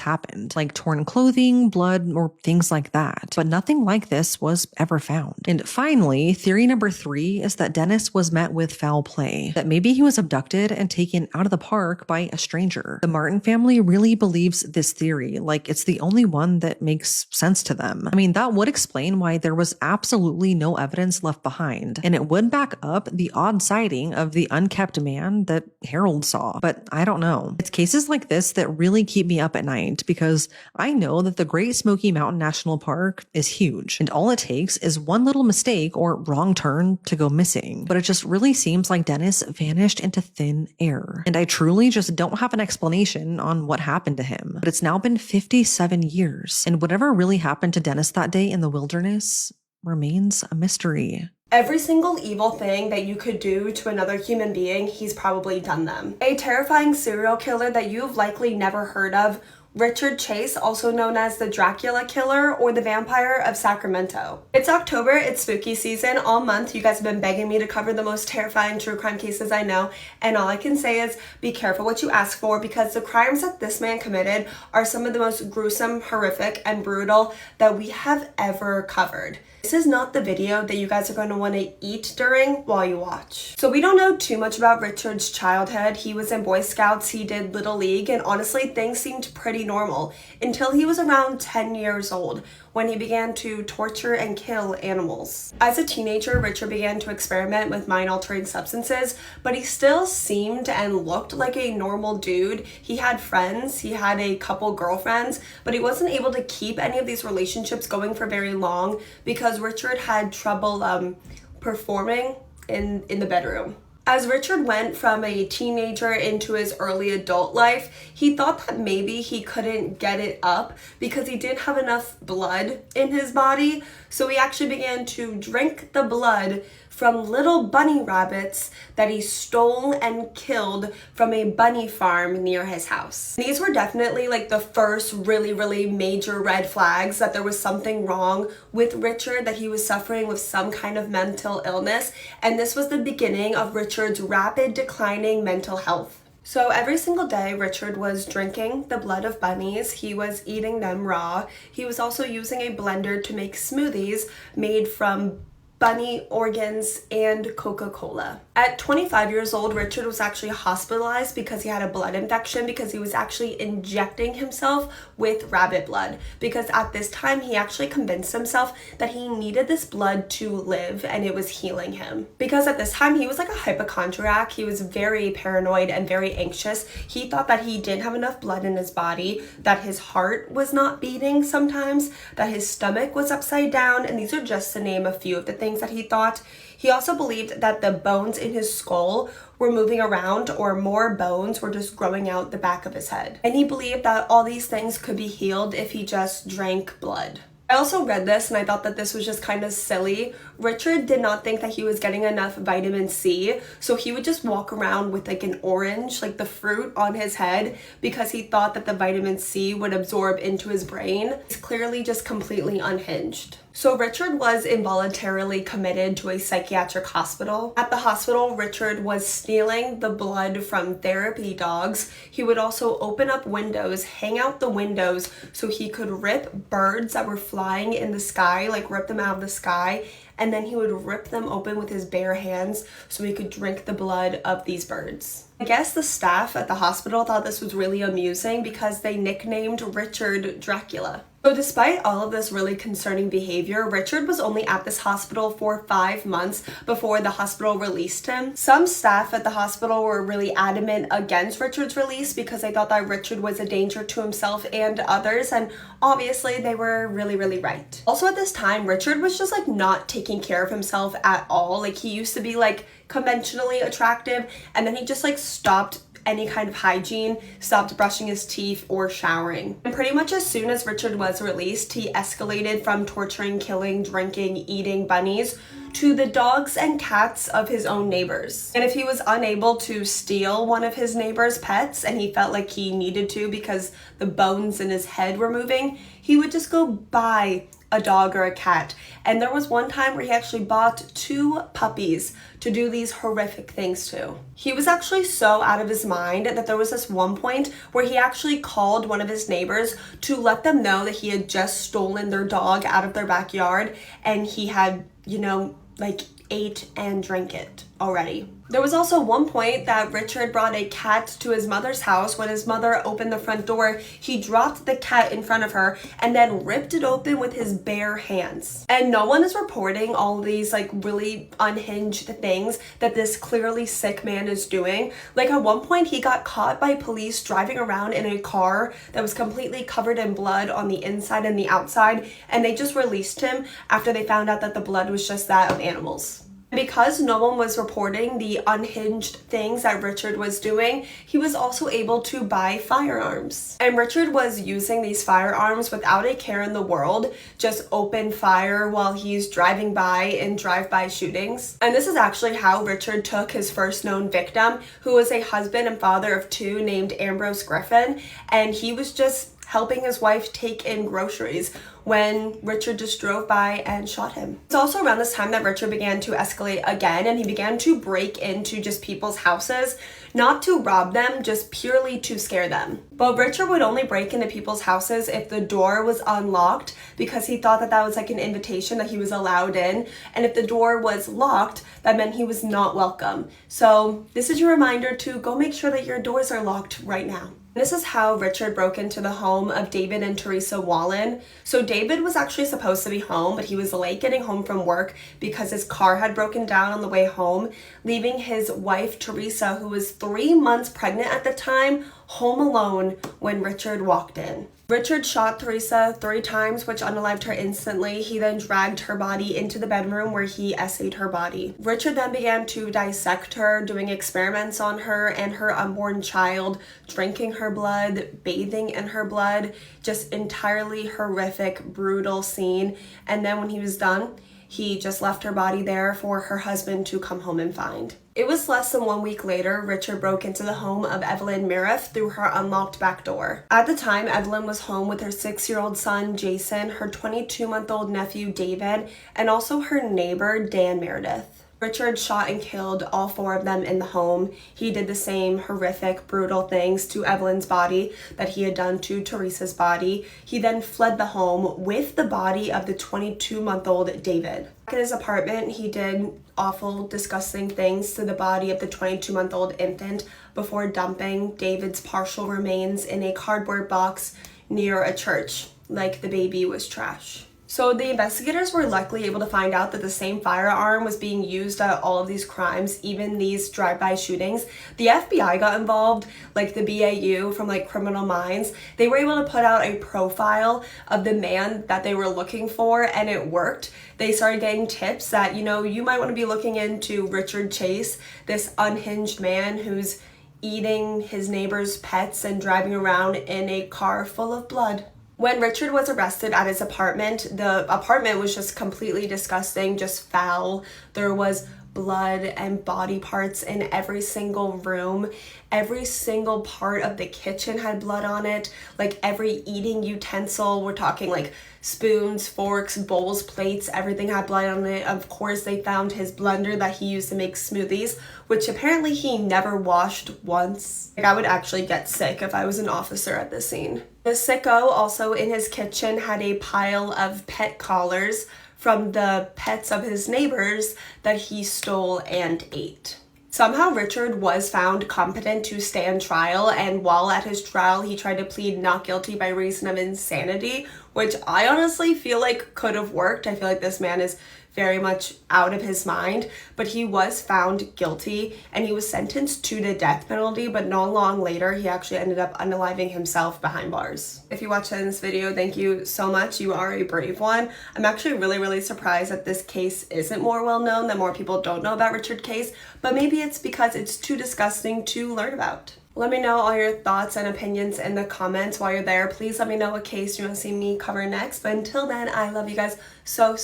happened, like torn clothing, blood, or things like that. But nothing like this was ever found. And finally, theory number three is that Dennis was met with foul play, that maybe he was abducted and taken out of the park by a stranger. The Martin family really believes this theory, like it's the only one that makes sense to them. I mean, that would explain why there was absolutely no evidence left behind, and it would back up the odd sighting of the unkept man that Harold saw. But I don't know. It's cases like this that really keep me up at night, because I know that the Great Smoky Mountain National Park is huge, and all it takes is one little mistake or wrong turn to go missing. But it just really seems like Dennis vanished into thin air, and I truly just don't have an explanation on what happened to him. But it's now been 57 years, and whatever really happened to Dennis that day in the wilderness remains a mystery. Every single evil thing that you could do to another human being, he's probably done them. A terrifying serial killer that you've likely never heard of, Richard Chase, also known as the Dracula Killer or the Vampire of Sacramento. It's October, it's spooky season. All month you guys have been begging me to cover the most terrifying true crime cases I know, and all I can say is be careful what you ask for, because the crimes that this man committed are some of the most gruesome, horrific, and brutal that we have ever covered. This is not the video that you guys are going to want to eat during while you watch. So we don't know too much about Richard's childhood. He was in Boy Scouts, he did Little League, and honestly things seemed pretty normal until he was around 10 years old, when he began to torture and kill animals. As a teenager, Richard began to experiment with mind-altering substances, but he still seemed and looked like a normal dude. He had friends, he had a couple girlfriends, but he wasn't able to keep any of these relationships going for very long because Richard had trouble performing in the bedroom. As Richard went from a teenager into his early adult life, he thought that maybe he couldn't get it up because he didn't have enough blood in his body, so he actually began to drink the blood from little bunny rabbits that he stole and killed from a bunny farm near his house. These were definitely like the first really major red flags that there was something wrong with Richard, that he was suffering with some kind of mental illness, and this was the beginning of Richard's rapid declining mental health. So every single day, Richard was drinking the blood of bunnies. He was eating them raw. He was also using a blender to make smoothies made from bunny organs and Coca-Cola. At 25 years old, Richard was actually hospitalized because he had a blood infection, because he was actually injecting himself with rabbit blood, because at this time he actually convinced himself that he needed this blood to live and it was healing him. Because at this time he was like a hypochondriac, he was very paranoid and very anxious. He thought that he didn't have enough blood in his body, that his heart was not beating sometimes, that his stomach was upside down, and these are just to name a few of the things that he thought. He also believed that the bones in his skull were moving around, or more bones were just growing out the back of his head. And he believed that all these things could be healed if he just drank blood. I also read this and I thought that this was just kind of silly. Richard did not think that he was getting enough vitamin C, so he would just walk around with like an orange, like the fruit, on his head because he thought that the vitamin C would absorb into his brain. He's clearly just completely unhinged. So Richard was involuntarily committed to a psychiatric hospital. At the hospital, Richard was stealing the blood from therapy dogs. He would also open up windows, hang out the windows so he could rip birds that were flying in the sky, like rip them out of the sky, and then he would rip them open with his bare hands so he could drink the blood of these birds. I guess the staff at the hospital thought this was really amusing because they nicknamed Richard Dracula. So despite all of this really concerning behavior, Richard was only at this hospital for 5 months before the hospital released him. Some staff at the hospital were really adamant against Richard's release because they thought that Richard was a danger to himself and others, and obviously they were really right. Also at this time, Richard was just like not taking care of himself at all. Like he used to be like conventionally attractive, and then he just like stopped any kind of hygiene, stopped brushing his teeth or showering. And pretty much as soon as Richard was released, he escalated from torturing, killing, drinking, eating bunnies to the dogs and cats of his own neighbors. And if he was unable to steal one of his neighbor's pets and he felt like he needed to because the bones in his head were moving, he would just go buy a dog or a cat. And there was one time where he actually bought 2 puppies to do these horrific things to. He was actually so out of his mind that there was this one point where he actually called one of his neighbors to let them know that he had just stolen their dog out of their backyard and he had, you know, like ate and drank it already. There was also one point that Richard brought a cat to his mother's house. When his mother opened the front door, he dropped the cat in front of her and then ripped it open with his bare hands. And no one is reporting all these like really unhinged things that this clearly sick man is doing. Like at one point he got caught by police driving around in a car that was completely covered in blood on the inside and the outside, and they just released him after they found out that the blood was just that of animals. Because no one was reporting the unhinged things that Richard was doing, he was also able to buy firearms. And Richard was using these firearms without a care in the world, just open fire while he's driving by in drive-by shootings. And this is actually how Richard took his first known victim, who was a husband and father of 2 named Ambrose Griffin, and he was just helping his wife take in groceries when Richard just drove by and shot him. It's also around this time that Richard began to escalate again, and he began to break into just people's houses, not to rob them, just purely to scare them. But Richard would only break into people's houses if the door was unlocked, because he thought that that was like an invitation that he was allowed in, and if the door was locked, that meant he was not welcome. So this is your reminder to go make sure that your doors are locked right now. This is how Richard broke into the home of David and Teresa Wallen. So David was actually supposed to be home, but he was late getting home from work because his car had broken down on the way home, leaving his wife Teresa, who was 3 months pregnant at the time, home alone when Richard walked in. Richard shot Teresa 3 times, which unalived her instantly. He then dragged her body into the bedroom where he essayed her body. Richard then began to dissect her, doing experiments on her and her unborn child, drinking her blood, bathing in her blood, just entirely horrific, brutal scene. And then when he was done, he just left her body there for her husband to come home and find. It was less than 1 week later, Richard broke into the home of Evelyn Miriff through her unlocked back door. At the time, Evelyn was home with her 6-year-old son, Jason, her 22-month-old nephew, David, and also her neighbor, Dan Meredith. Richard shot and killed all 4 of them in the home. He did the same horrific, brutal things to Evelyn's body that he had done to Teresa's body. He then fled the home with the body of the 22-month-old David. Back in his apartment, he did awful, disgusting things to the body of the 22-month-old infant before dumping David's partial remains in a cardboard box near a church, like the baby was trash. So the investigators were luckily able to find out that the same firearm was being used at all of these crimes, even these drive-by shootings. The FBI got involved, like the BAU from like Criminal Minds. They were able to put out a profile of the man that they were looking for, and it worked. They started getting tips that, you know, you might want to be looking into Richard Chase, this unhinged man who's eating his neighbor's pets and driving around in a car full of blood. When Richard was arrested at his apartment, the apartment was just completely disgusting, just foul. There was blood and body parts in every single room. Every single part of the kitchen had blood on it. Like every eating utensil, we're talking like spoons, forks, bowls, plates, everything had blood on it. Of course, they found his blender that he used to make smoothies, which apparently he never washed once. Like I would actually get sick if I was an officer at this scene. The sicko also in his kitchen had a pile of pet collars from the pets of his neighbors that he stole and ate. Somehow Richard was found competent to stand trial, and while at his trial he tried to plead not guilty by reason of insanity, which I honestly feel like could have worked. I feel like this man is very much out of his mind, but he was found guilty and he was sentenced to the death penalty, but not long later he actually ended up unaliving himself behind bars. If you watched this video, thank you so much. You are a brave one. I'm actually really surprised that this case isn't more well known, that more people don't know about Richard Case, but maybe it's because it's too disgusting to learn about. Let me know all your thoughts and opinions in the comments. While you're there, please let me know what case you want to see me cover next. But until then, I love you guys so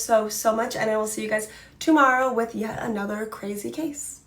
much, and I will see you guys tomorrow with yet another crazy case.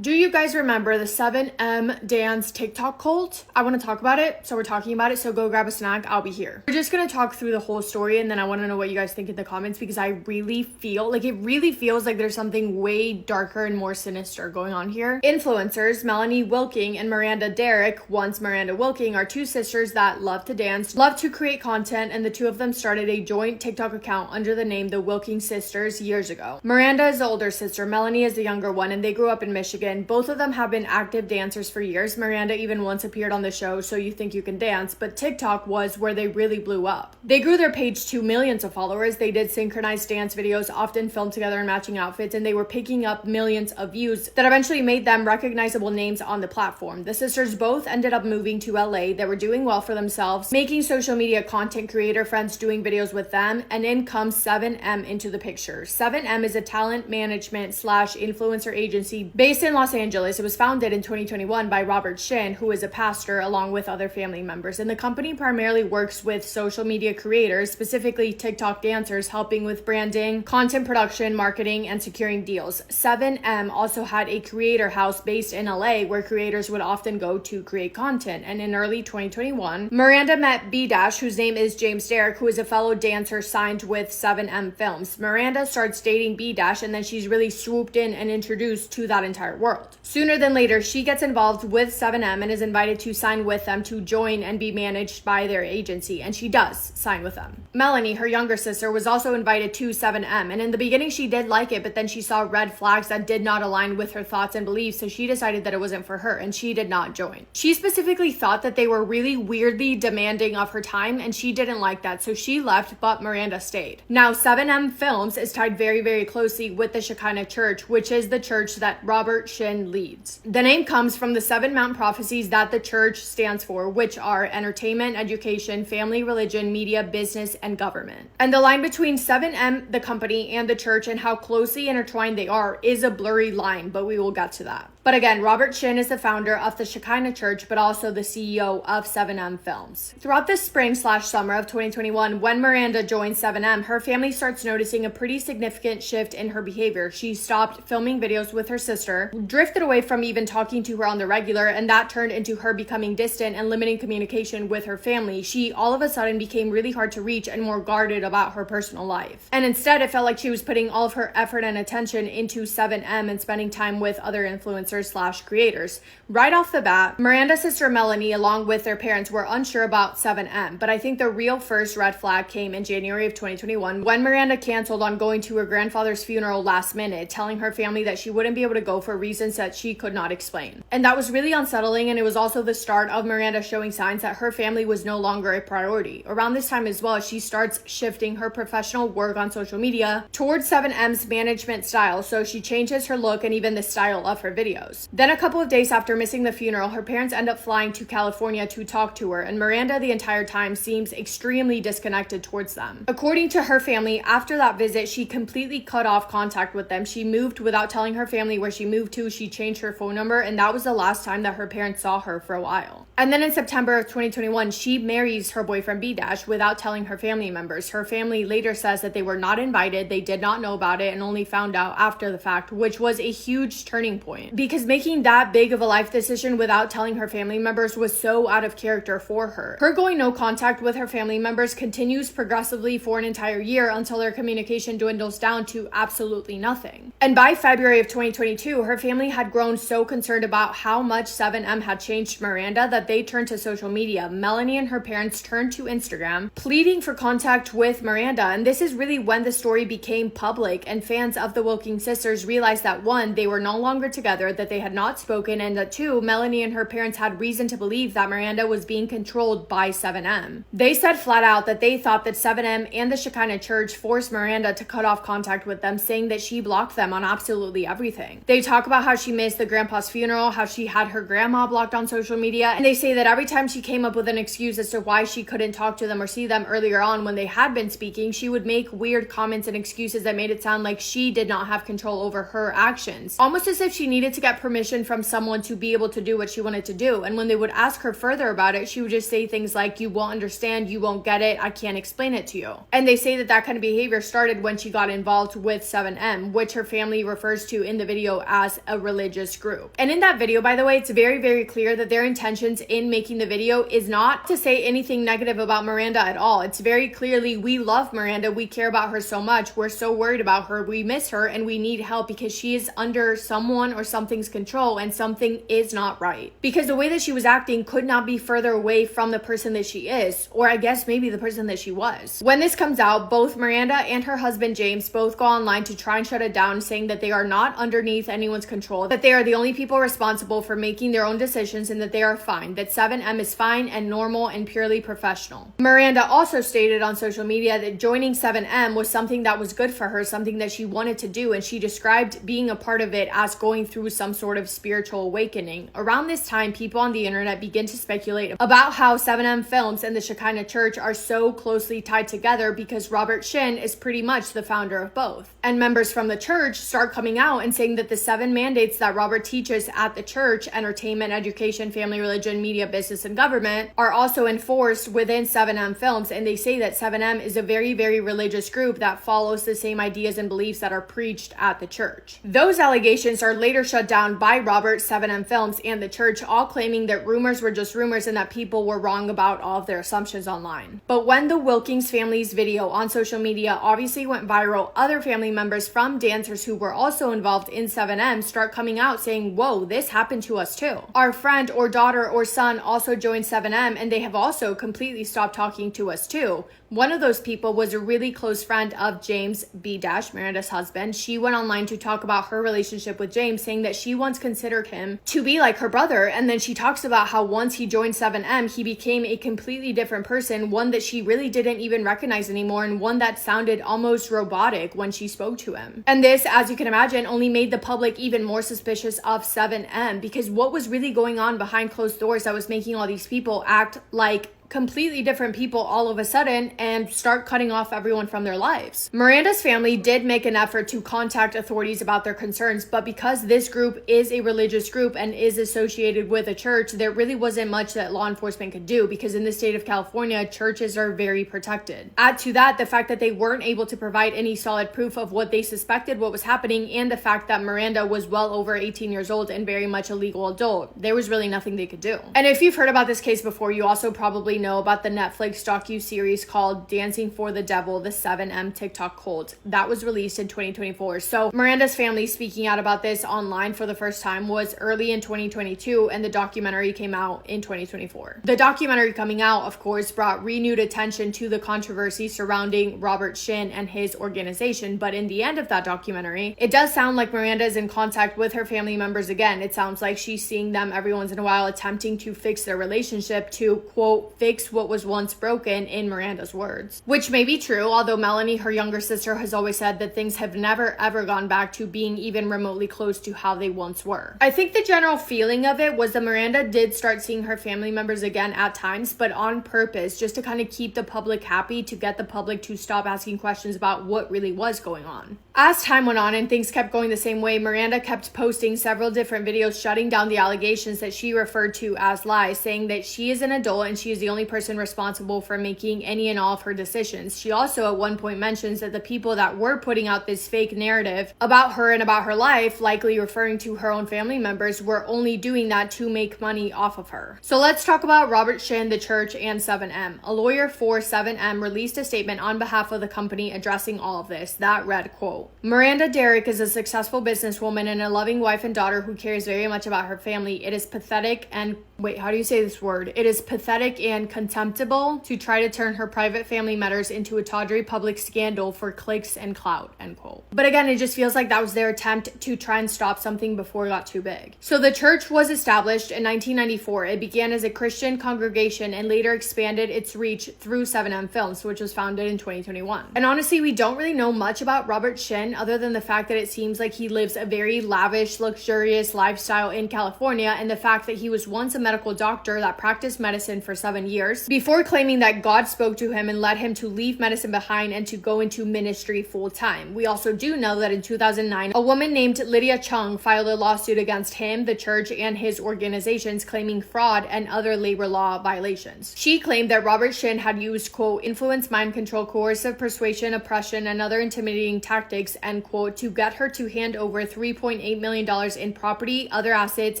Do you guys remember the 7M dance TikTok cult? I want to talk about it, so we're talking about it, so go grab a snack. I'll be here. We're just going to talk through the whole story, and then I want to know what you guys think in the comments, because I really feel like it really feels like there's something way darker and more sinister going on here. Influencers Melanie Wilking and Miranda Derrick, once Miranda Wilking, are two sisters that love to dance, love to create content, and the two of them started a joint TikTok account under the name The Wilking Sisters years ago. Miranda is the older sister, Melanie is the younger one, and they grew up in Michigan. Both of them have been active dancers for years. Miranda even once appeared on the show So You Think You Can Dance, but TikTok was where they really blew up. They grew their page to millions of followers. They did synchronized dance videos, often filmed together in matching outfits, and they were picking up millions of views that eventually made them recognizable names on the platform. The sisters both ended up moving to LA. They were doing well for themselves, making social media content creator friends doing videos with them, and in comes 7M into the picture. 7M is a talent management / influencer agency based in Los Angeles. It was founded in 2021 by Robert Shin, who is a pastor, along with other family members. And the company primarily works with social media creators, specifically TikTok dancers, helping with branding, content production, marketing, and securing deals. 7M also had a creator house based in LA where creators would often go to create content. And in early 2021, Miranda met B-, whose name is James Derrick, who is a fellow dancer signed with 7M Films. Miranda starts dating B-, and then she's really swooped in and introduced to that entire world. Sooner than later, she gets involved with 7M and is invited to sign with them to join and be managed by their agency, and she does sign with them. Melanie, her younger sister, was also invited to 7M, and in the beginning she did like it, but then she saw red flags that did not align with her thoughts and beliefs, so she decided that it wasn't for her, and she did not join. She specifically thought that they were really weirdly demanding of her time, and she didn't like that, so she left, but Miranda stayed. Now, 7M Films is tied very closely with the Shekinah Church, which is the church that Robert Shin leads. The name comes from the 7 Mount prophecies that the church stands for, which are entertainment, education, family, religion, media, business, and government. And the line between 7M, the company, and the church and how closely intertwined they are is a blurry line, but we will get to that. But again, Robert Shin is the founder of the Shekinah Church, but also the CEO of 7M Films. Throughout the spring / summer of 2021, when Miranda joined 7M, her family starts noticing a pretty significant shift in her behavior. She stopped filming videos with her sister, drifted away from even talking to her on the regular, and that turned into her becoming distant and limiting communication with her family. She all of a sudden became really hard to reach and more guarded about her personal life. And instead, it felt like she was putting all of her effort and attention into 7M and spending time with other influencers / creators. Right off the bat, Miranda's sister Melanie, along with their parents, were unsure about 7M, but I think the real first red flag came in January of 2021 when Miranda canceled on going to her grandfather's funeral last minute, telling her family that she wouldn't be able to go for reasons that she could not explain. And that was really unsettling, and it was also the start of Miranda showing signs that her family was no longer a priority. Around this time as well, she starts shifting her professional work on social media towards 7M's management style, so she changes her look and even the style of her videos. Then a couple of days after missing the funeral, her parents end up flying to California to talk to her, and Miranda the entire time seems extremely disconnected towards them. According to her family, after that visit, she completely cut off contact with them. She moved without telling her family where she moved to. She changed her phone number, and that was the last time that her parents saw her for a while. And then in September of 2021, she marries her boyfriend B- without telling her family members. Her family later says that they were not invited, they did not know about it, and only found out after the fact, which was a huge turning point. Because making that big of a life decision without telling her family members was so out of character for her. Her going no contact with her family members continues progressively for an entire year until their communication dwindles down to absolutely nothing. And by February of 2022, her family had grown so concerned about how much 7M had changed Miranda that that they turned to social media. Melanie and her parents turned to Instagram, pleading for contact with Miranda. And this is really when the story became public and fans of the Wilkins sisters realized that one, they were no longer together, that they had not spoken, and that two, Melanie and her parents had reason to believe that Miranda was being controlled by 7M. They said flat out that they thought that 7M and the Shekinah Church forced Miranda to cut off contact with them, saying that she blocked them on absolutely everything. They talk about how she missed the grandpa's funeral, how she had her grandma blocked on social media, and they say that every time she came up with an excuse as to why she couldn't talk to them or see them earlier on when they had been speaking, she would make weird comments and excuses that made it sound like she did not have control over her actions, almost as if she needed to get permission from someone to be able to do what she wanted to do. And when they would ask her further about it, she would just say things like, "You won't understand, you won't get it, I can't explain it to you." And they say that that kind of behavior started when she got involved with 7M, which her family refers to in the video as a religious group. And in that video, by the way, it's very, very clear that their intentions in making the video is not to say anything negative about Miranda at all. It's very clearly, we love Miranda, we care about her so much, we're so worried about her, we miss her, and we need help because she is under someone or something's control and something is not right. Because the way that she was acting could not be further away from the person that she is, or I guess maybe the person that she was. When this comes out, both Miranda and her husband James both go online to try and shut it down, saying that they are not underneath anyone's control, that they are the only people responsible for making their own decisions, and that they are fine, that 7M is fine and normal and purely professional. Miranda also stated on social media that joining 7M was something that was good for her, something that she wanted to do, and she described being a part of it as going through some sort of spiritual awakening. Around this time, people on the internet begin to speculate about how 7M Films and the Shekinah Church are so closely tied together because Robert Shin is pretty much the founder of both. And members from the church start coming out and saying that the 7 mandates that Robert teaches at the church, entertainment, education, family, religion, media, business, and government, are also enforced within 7M Films. And they say that 7M is a very, very religious group that follows the same ideas and beliefs that are preached at the church. Those allegations are later shut down by Robert, 7M Films, and the church, all claiming that rumors were just rumors and that people were wrong about all of their assumptions online. But when the Wilkins family's video on social media obviously went viral, other family members from dancers who were also involved in 7M start coming out saying, "Whoa, this happened to us too. Our friend or daughter or son also joined 7M and they have also completely stopped talking to us too." One of those people was a really close friend of James B. Miranda's husband. She went online to talk about her relationship with James, saying that she once considered him to be like her brother. And then she talks about how once he joined 7M, he became a completely different person, one that she really didn't even recognize anymore, and one that sounded almost robotic when she spoke to him. And this, as you can imagine, only made the public even more suspicious of 7M, because what was really going on behind closed doors that was making all these people act like completely different people all of a sudden and start cutting off everyone from their lives. Miranda's family did make an effort to contact authorities about their concerns, but because this group is a religious group and is associated with a church, there really wasn't much that law enforcement could do, because in the state of California, churches are very protected. Add to that the fact that they weren't able to provide any solid proof of what they suspected what was happening, and the fact that Miranda was well over 18 years old and very much a legal adult. There was really nothing they could do. And if you've heard about this case before, you also probably know about the Netflix docu-series called Dancing for the Devil, the 7M TikTok Cult. That was released in 2024. So Miranda's family speaking out about this online for the first time was early in 2022, and the documentary came out in 2024. The documentary coming out, of course, brought renewed attention to the controversy surrounding Robert Shin and his organization, but in the end of that documentary, it does sound like Miranda is in contact with her family members again. It sounds like she's seeing them every once in a while, attempting to fix their relationship, to, quote, fix what was once broken, in Miranda's words. Which may be true, although Melanie, her younger sister, has always said that things have never ever gone back to being even remotely close to how they once were. I think the general feeling of it was that Miranda did start seeing her family members again at times, but on purpose, just to kind of keep the public happy, to get the public to stop asking questions about what really was going on. As time went on and things kept going the same way, Miranda kept posting several different videos shutting down the allegations that she referred to as lies, saying that she is an adult and she is the only person responsible for making any and all of her decisions. She also at one point mentions that the people that were putting out this fake narrative about her and about her life, likely referring to her own family members, were only doing that to make money off of her. So let's talk about Robert Shin, the church, and 7M. A lawyer for 7M released a statement on behalf of the company addressing all of this that read, quote, quote. Miranda Derrick is a successful businesswoman and a loving wife and daughter who cares very much about her family. It is pathetic and It is pathetic and contemptible to try to turn her private family matters into a tawdry public scandal for clicks and clout, end quote. But again, it just feels like that was their attempt to try and stop something before it got too big. So the church was established in 1994. It began as a Christian congregation and later expanded its reach through 7M Films, which was founded in 2021. And honestly, we don't really know much about Robert Shin other than the fact that it seems like he lives a very lavish, luxurious lifestyle in California, and the fact that he was once a medical doctor that practiced medicine for 7 years before claiming that God spoke to him and led him to leave medicine behind and to go into ministry full time. We also do know that in 2009, a woman named Lydia Chung filed a lawsuit against him, the church, and his organizations claiming fraud and other labor law violations. She claimed that Robert Shin had used, quote, influence, mind control, coercive persuasion, oppression, and other intimidating tactics, end quote, to get her to hand over $3.8 million in property, other assets,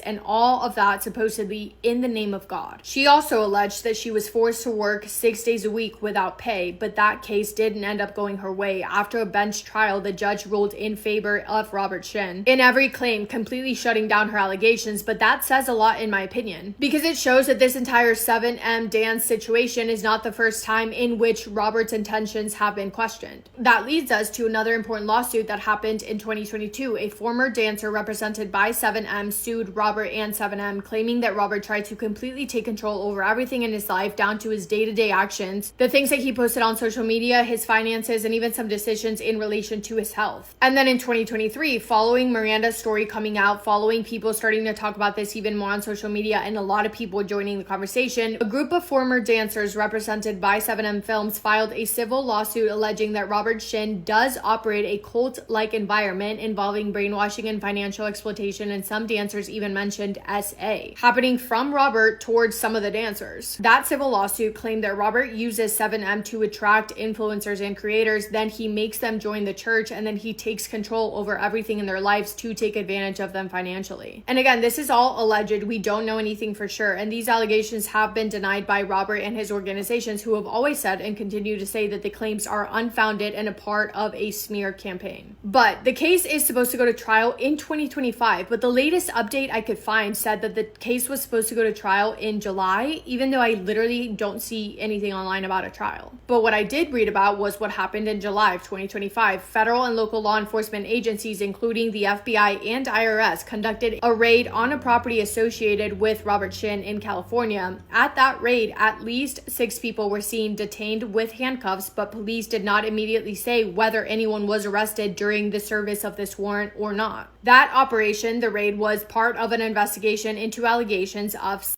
and all of that supposedly in the name of God. She also alleged that she was forced to work 6 days a week without pay, but that case didn't end up going her way. After a bench trial, the judge ruled in favor of Robert Shin in every claim, completely shutting down her allegations. But that says a lot in my opinion, because it shows that this entire 7M dance situation is not the first time in which Robert's intentions have been questioned. That leads us to another important lawsuit that happened in 2022. A former dancer represented by 7M sued Robert and 7M, claiming that Robert tried to completely take control over everything in his life, down to his day-to-day actions, the things that he posted on social media, his finances, and even some decisions in relation to his health. And then in 2023, following Miranda's story coming out, following people starting to talk about this even more on social media, and a lot of people joining the conversation, a group of former dancers represented by 7M Films filed a civil lawsuit alleging that Robert Shin does operate a cult-like environment involving brainwashing and financial exploitation, and some dancers even mentioned SA, happening from Robert towards some of the dancers. That civil lawsuit claimed that Robert uses 7M to attract influencers and creators, then he makes them join the church, and then he takes control over everything in their lives to take advantage of them financially. And again, this is all alleged. We don't know anything for sure, and these allegations have been denied by Robert and his organizations, who have always said and continue to say that the claims are unfounded and a part of a smear campaign. But the case is supposed to go to trial in 2025, but the latest update I could find said that the case was supposed to go to trial in July, even though I literally don't see anything online about a trial. But what I did read about was what happened in July of 2025. Federal and local law enforcement agencies, including the FBI and IRS, conducted a raid on a property associated with Robert Shin in California. At that raid, at least 6 people were seen detained with handcuffs, but police did not immediately say whether anyone was arrested during the service of this warrant or not. That operation, the raid, was part of an investigation into allegations of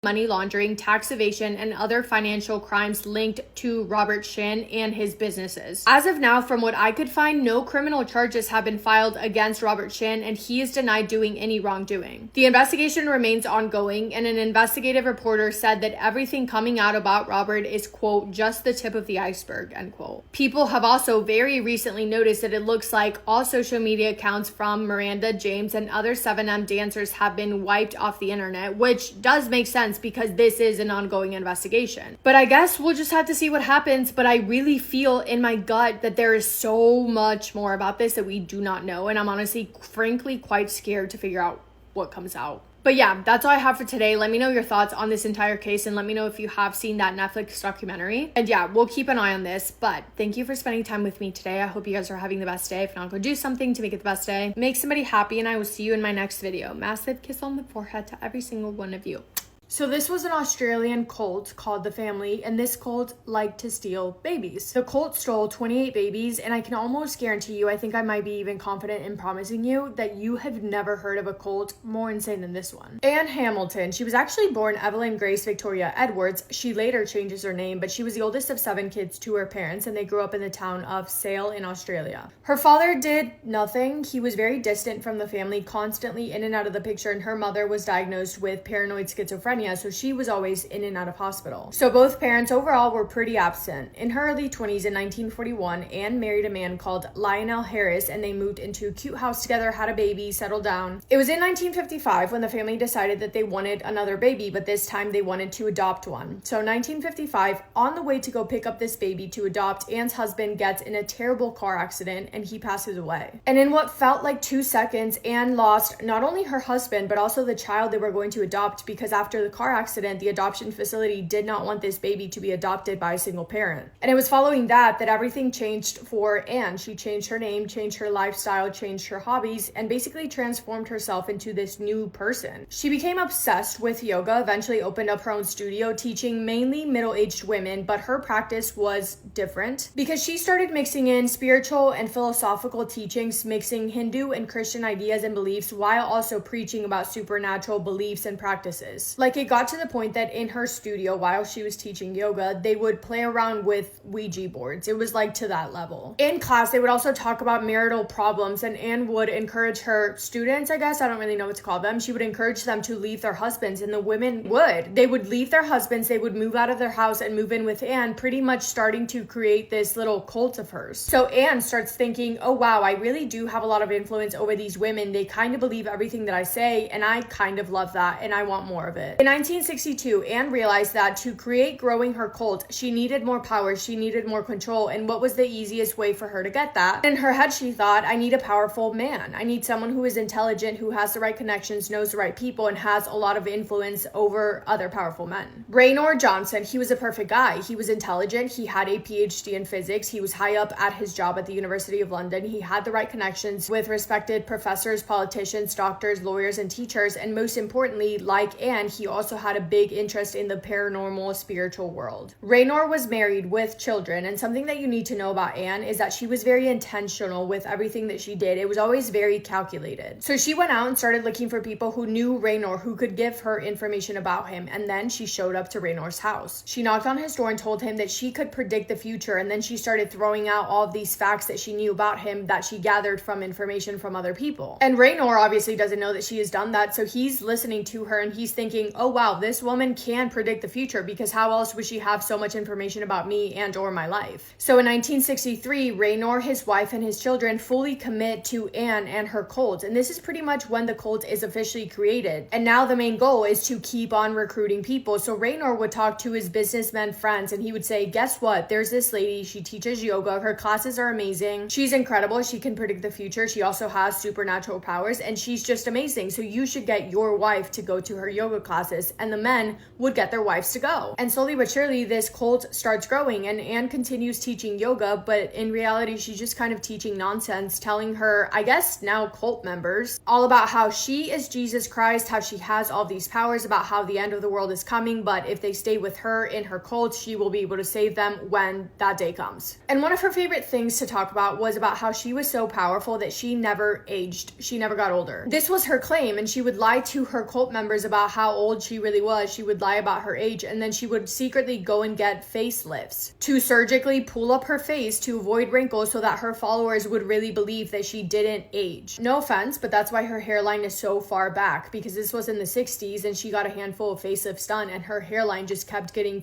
money laundering, tax evasion, and other financial crimes linked to Robert Shin and his businesses. As of now, from what I could find, no criminal charges have been filed against Robert Shin, and he is denied doing any wrongdoing. The investigation remains ongoing, and an investigative reporter said that everything coming out about Robert is, quote, just the tip of the iceberg, end quote. People have also very recently noticed that it looks like all social media accounts from Miranda, James, and other 7M dancers have been wiped off the internet, which does make sense because this is an ongoing investigation. But I guess we'll just have to see what happens. But I really feel in my gut that there is so much more about this that we do not know. And I'm honestly, frankly, quite scared to figure out what comes out. But yeah, that's all I have for today. Let me know your thoughts on this entire case, and let me know if you have seen that Netflix documentary. And yeah, we'll keep an eye on this. But thank you for spending time with me today. I hope you guys are having the best day. If not, go do something to make it the best day. Make somebody happy, and I will see you in my next video. Massive kiss on the forehead to every single one of you. So this was an Australian cult called The Family, and this cult liked to steal babies. The cult stole 28 babies, and I can almost guarantee you, I think I might be even confident in promising you, that you have never heard of a cult more insane than this one. Anne Hamilton, she was actually born Evelyn Grace Victoria Edwards. She later changes her name, but she was the oldest of 7 kids to her parents, and they grew up in the town of Sale in Australia. Her father did nothing. He was very distant from the family, constantly in and out of the picture, and her mother was diagnosed with paranoid schizophrenia schizophrenia, so she was always in and out of hospital. So both parents overall were pretty absent. In her early 20s in 1941, Anne married a man called Lionel Harris, and they moved into a cute house together, had a baby, settled down. It was in 1955 when the family decided that they wanted another baby, but this time they wanted to adopt one. So 1955, on the way to go pick up this baby to adopt, Anne's husband gets in a terrible car accident and he passes away. And in what felt like 2 seconds, Anne lost not only her husband, but also the child they were going to adopt, because after the car accident, the adoption facility did not want this baby to be adopted by a single parent. And it was following that everything changed for Anne. She changed her name, changed her lifestyle, changed her hobbies, and basically transformed herself into this new person. She became obsessed with yoga, eventually opened up her own studio, teaching mainly middle-aged women, but her practice was different because she started mixing in spiritual and philosophical teachings, mixing Hindu and Christian ideas and beliefs while also preaching about supernatural beliefs and practices. Like, it got to the point that in her studio, while she was teaching yoga, they would play around with Ouija boards. It was like to that level. In class, they would also talk about marital problems, and Anne would encourage her students, I guess, I don't really know what to call them. She would encourage them to leave their husbands, and the women would. They would leave their husbands, they would move out of their house and move in with Anne, pretty much starting to create this little cult of hers. So Anne starts thinking, oh wow, I really do have a lot of influence over these women. They kind of believe everything that I say, and I kind of love that, and I want more of it. In 1962, Anne realized that to create growing her cult, she needed more power, she needed more control, and what was the easiest way for her to get that? In her head, she thought, I need a powerful man. I need someone who is intelligent, who has the right connections, knows the right people, and has a lot of influence over other powerful men. Raynor Johnson, he was a perfect guy. He was intelligent, he had a PhD in physics, he was high up at his job at the University of London, he had the right connections with respected professors, politicians, doctors, lawyers, and teachers, and most importantly, like Anne, he also had a big interest in the paranormal spiritual world. Raynor was married with children, and something that you need to know about Anne is that she was very intentional with everything that she did. It was always very calculated. So she went out and started looking for people who knew Raynor, who could give her information about him, and then she showed up to Raynor's house. She knocked on his door and told him that she could predict the future, and then she started throwing out all of these facts that she knew about him that she gathered from information from other people. And Raynor obviously doesn't know that she has done that, so he's listening to her and he's thinking, oh wow, this woman can predict the future, because how else would she have so much information about me and or my life? So in 1963, Raynor, his wife, and his children fully commit to Anne and her cult, and this is pretty much when the cult is officially created. And now the main goal is to keep on recruiting people. So Raynor would talk to his businessmen friends and he would say, guess what? There's this lady, she teaches yoga, her classes are amazing, she's incredible, she can predict the future, she also has supernatural powers, and she's just amazing, so you should get your wife to go to her yoga classes. And the men would get their wives to go. And slowly but surely, this cult starts growing, and Anne continues teaching yoga, but in reality, she's just kind of teaching nonsense, telling her, I guess now cult members, all about how she is Jesus Christ, how she has all these powers, about how the end of the world is coming, but if they stay with her in her cult, she will be able to save them when that day comes. And one of her favorite things to talk about was about how she was so powerful that she never aged. She never got older. This was her claim, and she would lie to her cult members about how old she really was. She would lie about her age, and then she would secretly go and get facelifts to surgically pull up her face to avoid wrinkles so that her followers would really believe that she didn't age. No offense, but that's why her hairline is so far back, because this was in the 60s and she got a handful of facelifts done and her hairline just kept getting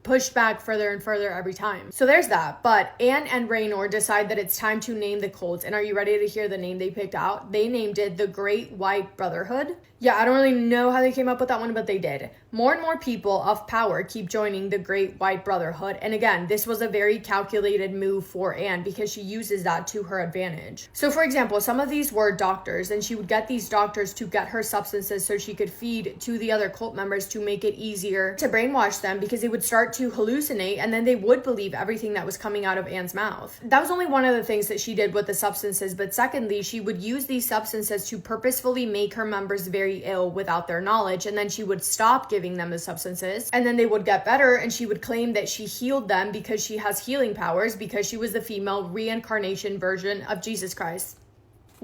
pushed back further and further every time. So there's that. But Anne and Raynor decide that it's time to name the cult, and are you ready to hear the name they picked out? They named it the Great White Brotherhood. Yeah, I don't really know how they came up with that one, but they did. More and more people of power keep joining the Great White Brotherhood. And again, this was a very calculated move for Anne because she uses that to her advantage. So for example, some of these were doctors, and she would get these doctors to get her substances so she could feed to the other cult members to make it easier to brainwash them, because they would start to hallucinate and then they would believe everything that was coming out of Anne's mouth. That was only one of the things that she did with the substances, but secondly, she would use these substances to purposefully make her members very ill without their knowledge, and then she would stop giving them the substances and then they would get better, and she would claim that she healed them because she has healing powers, because she was the female reincarnation version of Jesus Christ.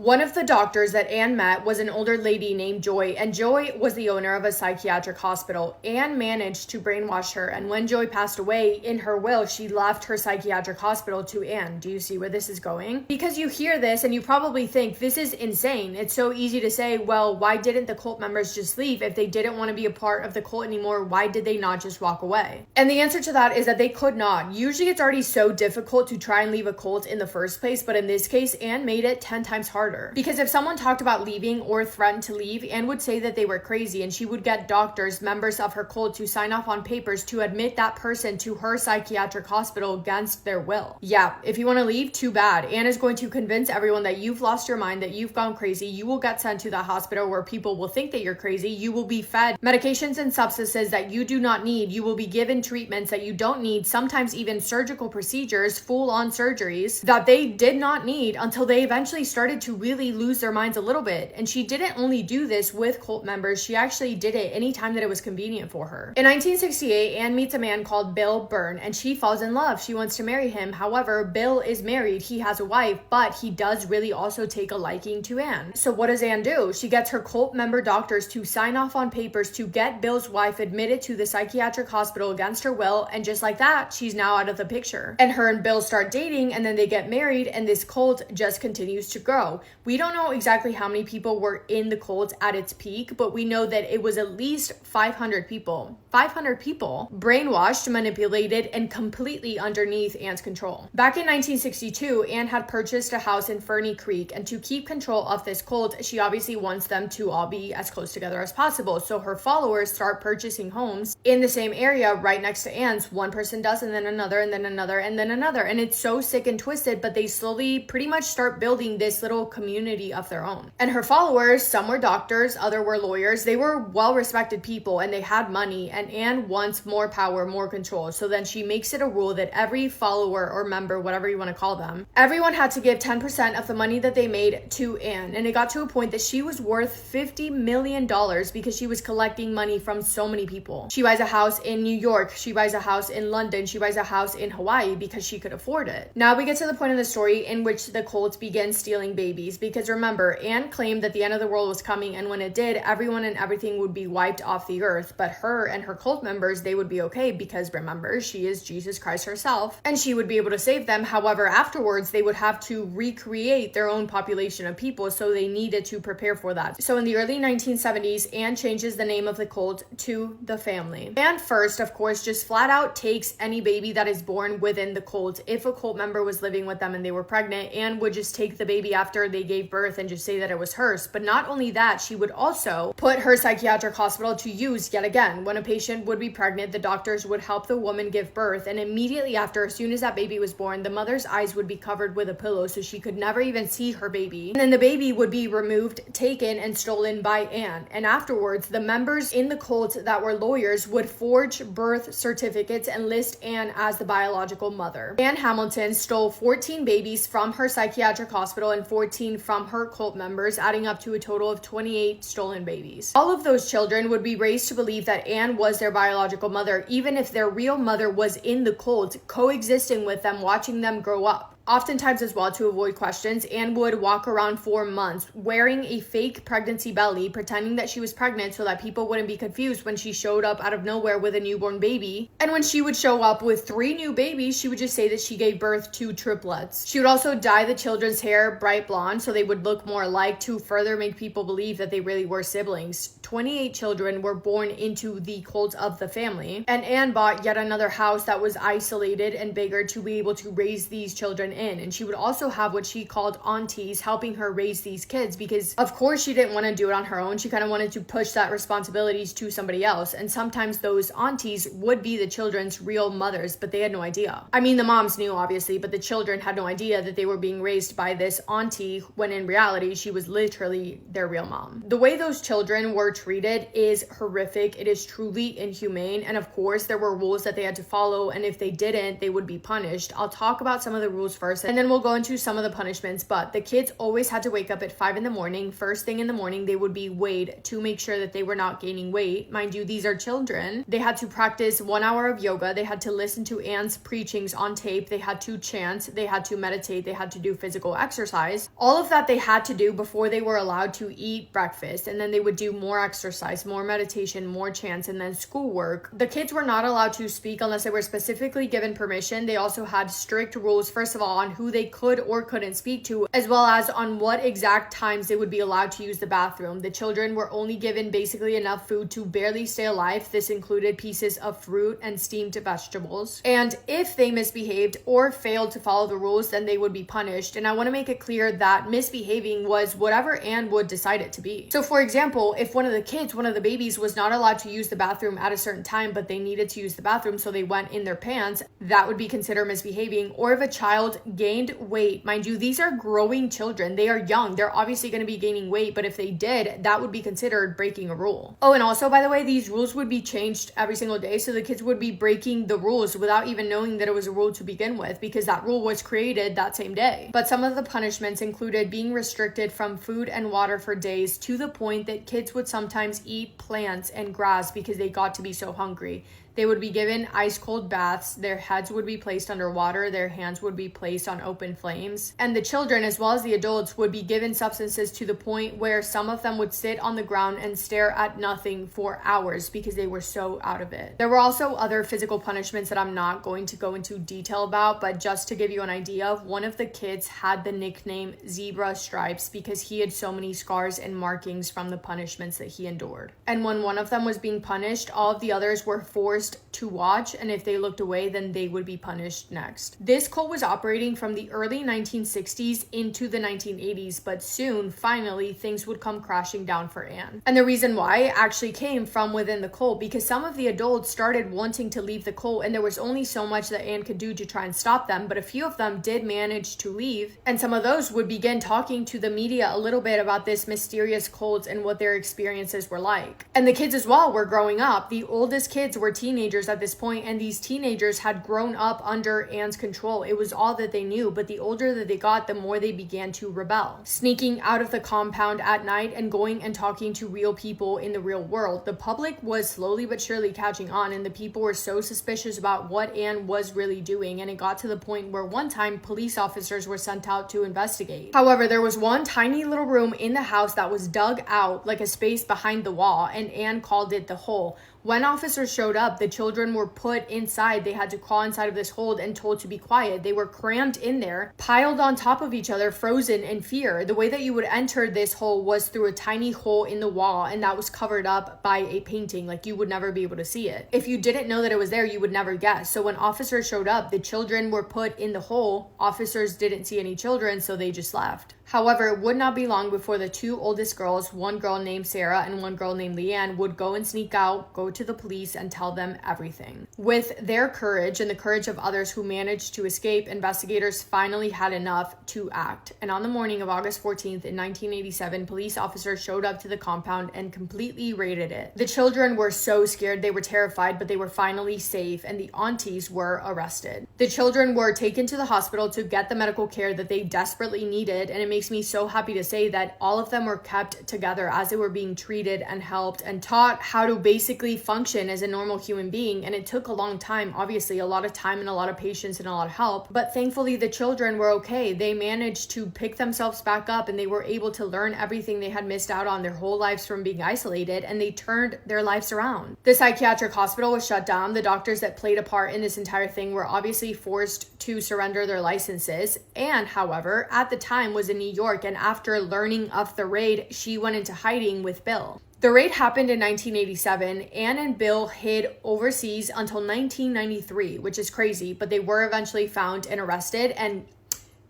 One of the doctors that Anne met was an older lady named Joy, and Joy was the owner of a psychiatric hospital. Anne managed to brainwash her, and when Joy passed away, in her will, she left her psychiatric hospital to Anne. Do you see where this is going? Because you hear this and you probably think, this is insane. It's so easy to say, well, why didn't the cult members just leave? If they didn't want to be a part of the cult anymore, why did they not just walk away? And the answer to that is that they could not. Usually it's already so difficult to try and leave a cult in the first place, but in this case, Anne made it 10 times harder. Because if someone talked about leaving or threatened to leave, Anne would say that they were crazy, and she would get doctors, members of her cult, to sign off on papers to admit that person to her psychiatric hospital against their will. Yeah, if you want to leave, too bad. Anne is going to convince everyone that you've lost your mind, that you've gone crazy. You will get sent to the hospital where people will think that you're crazy. You will be fed medications and substances that you do not need. You will be given treatments that you don't need, sometimes even surgical procedures, full-on surgeries that they did not need, until they eventually started to really lose their minds a little bit. And she didn't only do this with cult members, she actually did it anytime that it was convenient for her. In 1968, Anne meets a man called Bill Byrne, and she falls in love. She wants to marry him. However, Bill is married, he has a wife, but he does really also take a liking to Anne. So what does Anne do? She gets her cult member doctors to sign off on papers to get Bill's wife admitted to the psychiatric hospital against her will, and just like that, she's now out of the picture. And her and Bill start dating, and then they get married, and this cult just continues to grow. We don't know exactly how many people were in the cult at its peak, but we know that it was at least 500 people. 500 people brainwashed, manipulated, and completely underneath Anne's control. Back in 1962, Anne had purchased a house in Ferny Creek, and to keep control of this cult, she obviously wants them to all be as close together as possible. So her followers start purchasing homes in the same area right next to Anne's. One person does, and then another, and then another, and then another. And it's so sick and twisted, but they slowly pretty much start building this little community of their own. And her followers, some were doctors, other were lawyers. They were well-respected people, and they had money, and Anne wants more power, more control. So then she makes it a rule that every follower or member, whatever you want to call them, everyone had to give 10% of the money that they made to Anne. And it got to a point that she was worth $50 million because she was collecting money from so many people. She buys a house in New York, she buys a house in London, she buys a house in Hawaii because she could afford it. Now we get to the point in the story in which the cult began stealing babies, because remember, Anne claimed that the end of the world was coming, and when it did, everyone and everything would be wiped off the earth, but her and her cult members, they would be okay, because remember, she is Jesus Christ herself, and she would be able to save them. However, afterwards, they would have to recreate their own population of people, so they needed to prepare for that. So in the early 1970s, Anne changes the name of the cult to The Family. And first, of course, just flat out takes any baby that is born within the cult. If a cult member was living with them and they were pregnant, Anne would just take the baby after they gave birth and just say that it was hers. But not only that, she would also put her psychiatric hospital to use yet again. When a patient would be pregnant, the doctors would help the woman give birth, and immediately after, as soon as that baby was born, the mother's eyes would be covered with a pillow so she could never even see her baby. And then the baby would be removed, taken, and stolen by Anne. And afterwards, the members in the cult that were lawyers would forge birth certificates and list Anne as the biological mother. Anne Hamilton stole 14 babies from her psychiatric hospital and 14 from her cult members, adding up to a total of 28 stolen babies. All of those children would be raised to believe that Anne was their biological mother, even if their real mother was in the cult, coexisting with them, watching them grow up. Oftentimes as well, to avoid questions, Anne would walk around for months wearing a fake pregnancy belly, pretending that she was pregnant so that people wouldn't be confused when she showed up out of nowhere with a newborn baby. And when she would show up with 3 new babies, she would just say that she gave birth to triplets. She would also dye the children's hair bright blonde so they would look more alike, to further make people believe that they really were siblings. 28 children were born into the cult of The Family, and Anne bought yet another house that was isolated and bigger to be able to raise these children in. And she would also have what she called aunties helping her raise these kids, because of course she didn't want to do it on her own. She kind of wanted to push that responsibilities to somebody else, and sometimes those aunties would be the children's real mothers, but they had no idea. I mean, the moms knew obviously, but the children had no idea that they were being raised by this auntie, when in reality she was literally their real mom. The way those children were treated is horrific. It is truly inhumane, and of course there were rules that they had to follow, and if they didn't, they would be punished. I'll talk about some of the rules first, and then we'll go into some of the punishments. But the kids always had to wake up at 5 in the morning. First thing in the morning, they would be weighed to make sure that they were not gaining weight. Mind you, these are children. They had to practice 1 hour of yoga. They had to listen to Anne's preachings on tape. They had to chant. They had to meditate. They had to do physical exercise. All of that they had to do before they were allowed to eat breakfast. And then they would do more exercise, more meditation, more chants, and then schoolwork. The kids were not allowed to speak unless they were specifically given permission. They also had strict rules, first of all, on who they could or couldn't speak to, as well as on what exact times they would be allowed to use the bathroom. The children were only given basically enough food to barely stay alive. This included pieces of fruit and steamed vegetables. And if they misbehaved or failed to follow the rules, then they would be punished. And I want to make it clear that misbehaving was whatever Anne would decide it to be. So for example, if one of the babies was not allowed to use the bathroom at a certain time, but they needed to use the bathroom, so they went in their pants, that would be considered misbehaving. Or if a child gained weight, mind you, these are growing children. They are young. They're obviously going to be gaining weight, but if they did, that would be considered breaking a rule. Oh, and also, by the way, these rules would be changed every single day, so the kids would be breaking the rules without even knowing that it was a rule to begin with, because that rule was created that same day. But some of the punishments included being restricted from food and water for days, to the point that kids would sometimes eat plants and grass because they got to be so hungry. They would be given ice cold baths, their heads would be placed under water, their hands would be placed on open flames, and the children as well as the adults would be given substances to the point where some of them would sit on the ground and stare at nothing for hours because they were so out of it. There were also other physical punishments that I'm not going to go into detail about, but just to give you an idea, one of the kids had the nickname Zebra Stripes because he had so many scars and markings from the punishments that he endured. And when one of them was being punished, all of the others were forced to watch, and if they looked away, then they would be punished next. This cult was operating from the early 1960s into the 1980s, but soon, finally, things would come crashing down for Anne. And the reason why actually came from within the cult, because some of the adults started wanting to leave the cult, and there was only so much that Anne could do to try and stop them, but a few of them did manage to leave, and some of those would begin talking to the media a little bit about this mysterious cult and what their experiences were like. And the kids as well were growing up. The oldest kids were teenagers at this point, and these teenagers had grown up under Anne's control. It was all that they knew, but the older that they got, the more they began to rebel, sneaking out of the compound at night and going and talking to real people in the real world. The public was slowly but surely catching on, and the people were so suspicious about what Anne was really doing, and it got to the point where one time police officers were sent out to investigate. However, there was one tiny little room in the house that was dug out, like a space behind the wall, and Anne called it the hole. When officers showed up, the children were put inside. They had to crawl inside of this hole and told to be quiet. They were crammed in there, piled on top of each other, frozen in fear. The way that you would enter this hole was through a tiny hole in the wall, and that was covered up by a painting. Like, you would never be able to see it. If you didn't know that it was there, you would never guess. So when officers showed up, the children were put in the hole. Officers didn't see any children, so they just left. However, it would not be long before the two oldest girls, one girl named Sarah and one girl named Leanne, would go and sneak out, go to the police, and tell them everything. With their courage and the courage of others who managed to escape, investigators finally had enough to act. And on the morning of August 14th in 1987, police officers showed up to the compound and completely raided it. The children were so scared, they were terrified, but they were finally safe, and the aunties were arrested. The children were taken to the hospital to get the medical care that they desperately needed, and it makes me so happy to say that all of them were kept together as they were being treated and helped and taught how to basically function as a normal human being. And it took a long time, obviously a lot of time and a lot of patience and a lot of help, but thankfully the children were okay. They managed to pick themselves back up, and they were able to learn everything they had missed out on their whole lives from being isolated, and they turned their lives around. The psychiatric hospital was shut down. The doctors that played a part in this entire thing were obviously forced to surrender their licenses. Anne, however, at the time was in New York, and after learning of the raid, she went into hiding with Bill. The raid happened in 1987. Anne and Bill hid overseas until 1993, which is crazy, but they were eventually found and arrested, and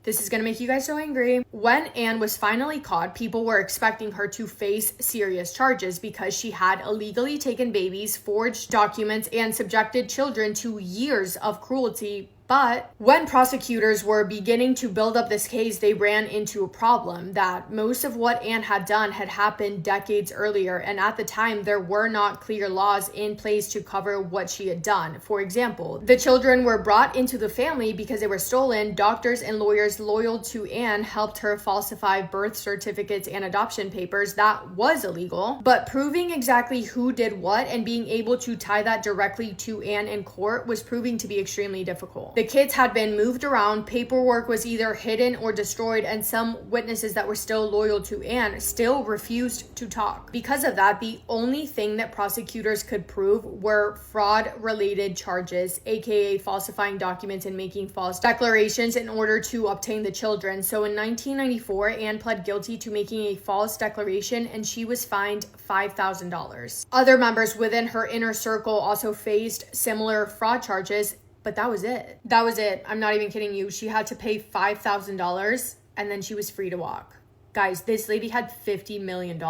this is going to make you guys so angry. When Anne was finally caught, people were expecting her to face serious charges because she had illegally taken babies, forged documents, and subjected children to years of cruelty But when prosecutors were beginning to build up this case, they ran into a problem that most of what Anne had done had happened decades earlier, and at the time there were not clear laws in place to cover what she had done. For example, the children were brought into the family because they were stolen. Doctors and lawyers loyal to Anne helped her falsify birth certificates and adoption papers. That was illegal, but proving exactly who did what and being able to tie that directly to Anne in court was proving to be extremely difficult. The kids had been moved around, paperwork was either hidden or destroyed, and some witnesses that were still loyal to Anne still refused to talk. Because of that, the only thing that prosecutors could prove were fraud-related charges, aka falsifying documents and making false declarations in order to obtain the children. So in 1994, Anne pled guilty to making a false declaration, and she was fined $5,000. Other members within her inner circle also faced similar fraud charges, but that was it. That was it. I'm not even kidding you. She had to pay $5,000 and then she was free to walk. Guys, this lady had $50 million.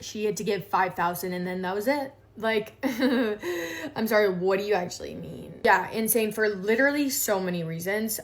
She had to give $5,000 and then that was it. Like, I'm sorry, what do you actually mean? Yeah, insane for literally so many reasons.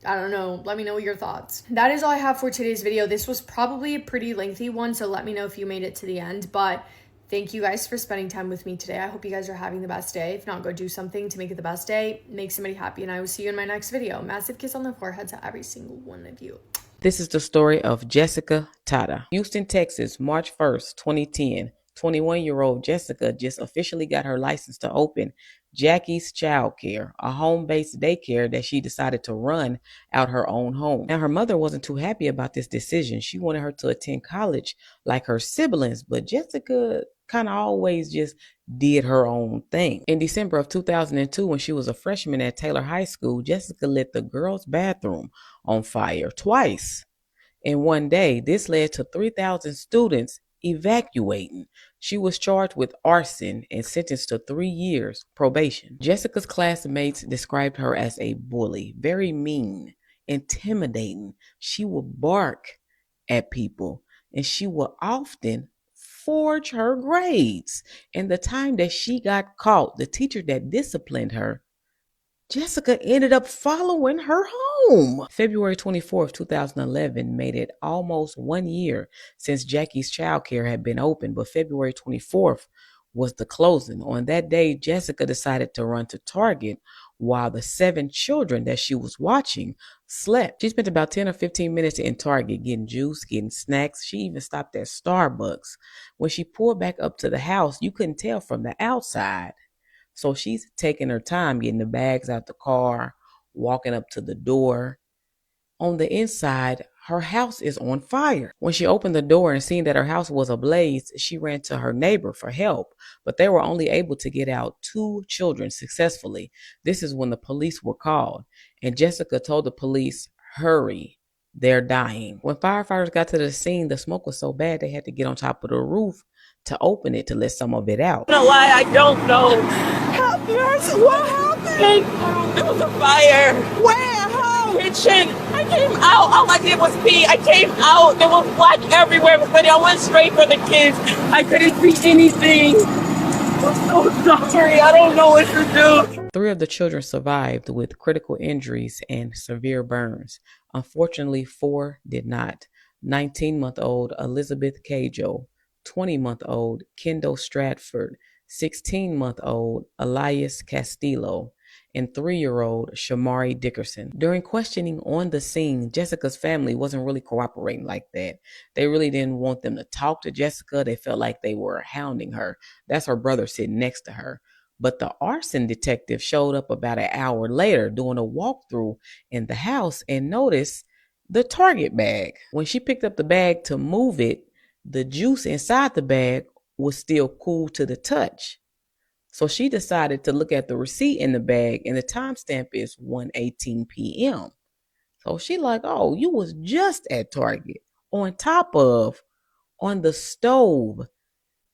I don't know. Let me know your thoughts. That is all I have for today's video. This was probably a pretty lengthy one, so let me know if you made it to the end. But thank you guys for spending time with me today. I hope you guys are having the best day. If not, go do something to make it the best day. Make somebody happy, and I will see you in my next video. Massive kiss on the forehead to every single one of you. This is the story of Jessica Tata. Houston, Texas, March 1st, 2010. 21-year-old Jessica just officially got her license to open Jackie's Child Care, a home-based daycare that she decided to run out her own home. Now, her mother wasn't too happy about this decision. She wanted her to attend college like her siblings, but Jessica kind of always just did her own thing. In December of 2002, when she was a freshman at Taylor High School, Jessica lit the girls' bathroom on fire twice in one day. This led to 3,000 students evacuating. She was charged with arson and sentenced to 3 years probation. Jessica's classmates described her as a bully, very mean, intimidating. She would bark at people and she would often forge her grades. And the time that she got caught, the teacher that disciplined her, Jessica ended up following her home. February 24th, 2011 made it almost 1 year since Jackie's Child Care had been open, but February 24th was the closing. On that day, Jessica decided to run to Target while the 7 children that she was watching slept. She spent about 10 or 15 minutes in Target getting juice, getting snacks. She even stopped at Starbucks. When she pulled back up to the house, you couldn't tell from the outside. So she's taking her time getting the bags out the car, walking up to the door. On the inside, her house is on fire. When she opened the door and seen that her house was ablaze, she ran to her neighbor for help, but they were only able to get out 2 children successfully. This is when the police were called, and Jessica told the police, "Hurry, they're dying." When firefighters got to the scene, the smoke was so bad they had to get on top of the roof to open it to let some of it out. I don't know why, I don't know. Help us! What happened? There was a fire. Where? How? Kitchen. I came out. All I did was pee. I came out. There was black everywhere, but I went straight for the kids. I couldn't see anything. I'm so sorry. I don't know what to do. 3 of the children survived with critical injuries and severe burns. Unfortunately, 4 did not. 19-month-old Elizabeth Cajo, 20-month-old Kendall Stratford, 16-month-old Elias Castillo, and 3-year-old Shamari Dickerson. During questioning on the scene, Jessica's family wasn't really cooperating like that. They really didn't want them to talk to Jessica. They felt like they were hounding her. That's her brother sitting next to her. But the arson detective showed up about an hour later doing a walkthrough in the house and noticed the Target bag. When she picked up the bag to move it, the juice inside the bag was still cool to the touch. So she decided to look at the receipt in the bag, and the timestamp is 1:18 p.m. So she like, oh, you was just at Target. On top of, on the stove,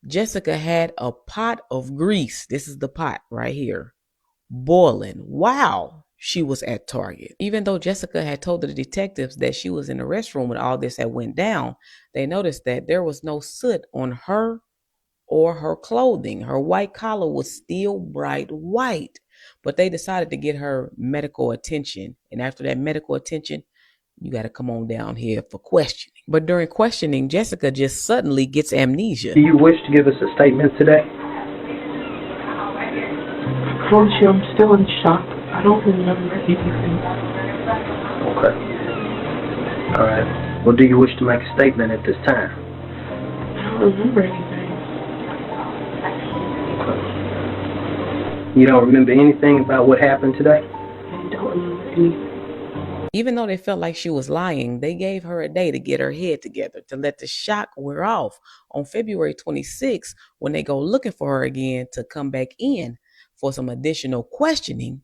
Jessica had a pot of grease. This is the pot right here, boiling. Wow. She was at Target. Even though Jessica had told the detectives that she was in the restroom when all this had went down, they noticed that there was no soot on her or her clothing. Her white collar was still bright white. But they decided to get her medical attention. And after that medical attention, you got to come on down here for questioning. But during questioning, Jessica just suddenly gets amnesia. Do you wish to give us a statement today? Unfortunately, I'm still in shock. I don't remember anything. Okay. All right. Well, do you wish to make a statement at this time? I don't remember anything. Okay. You don't remember anything about what happened today? I don't remember anything. Even though they felt like she was lying, they gave her a day to get her head together, to let the shock wear off. On February 26th, when they go looking for her again to come back in for some additional questioning,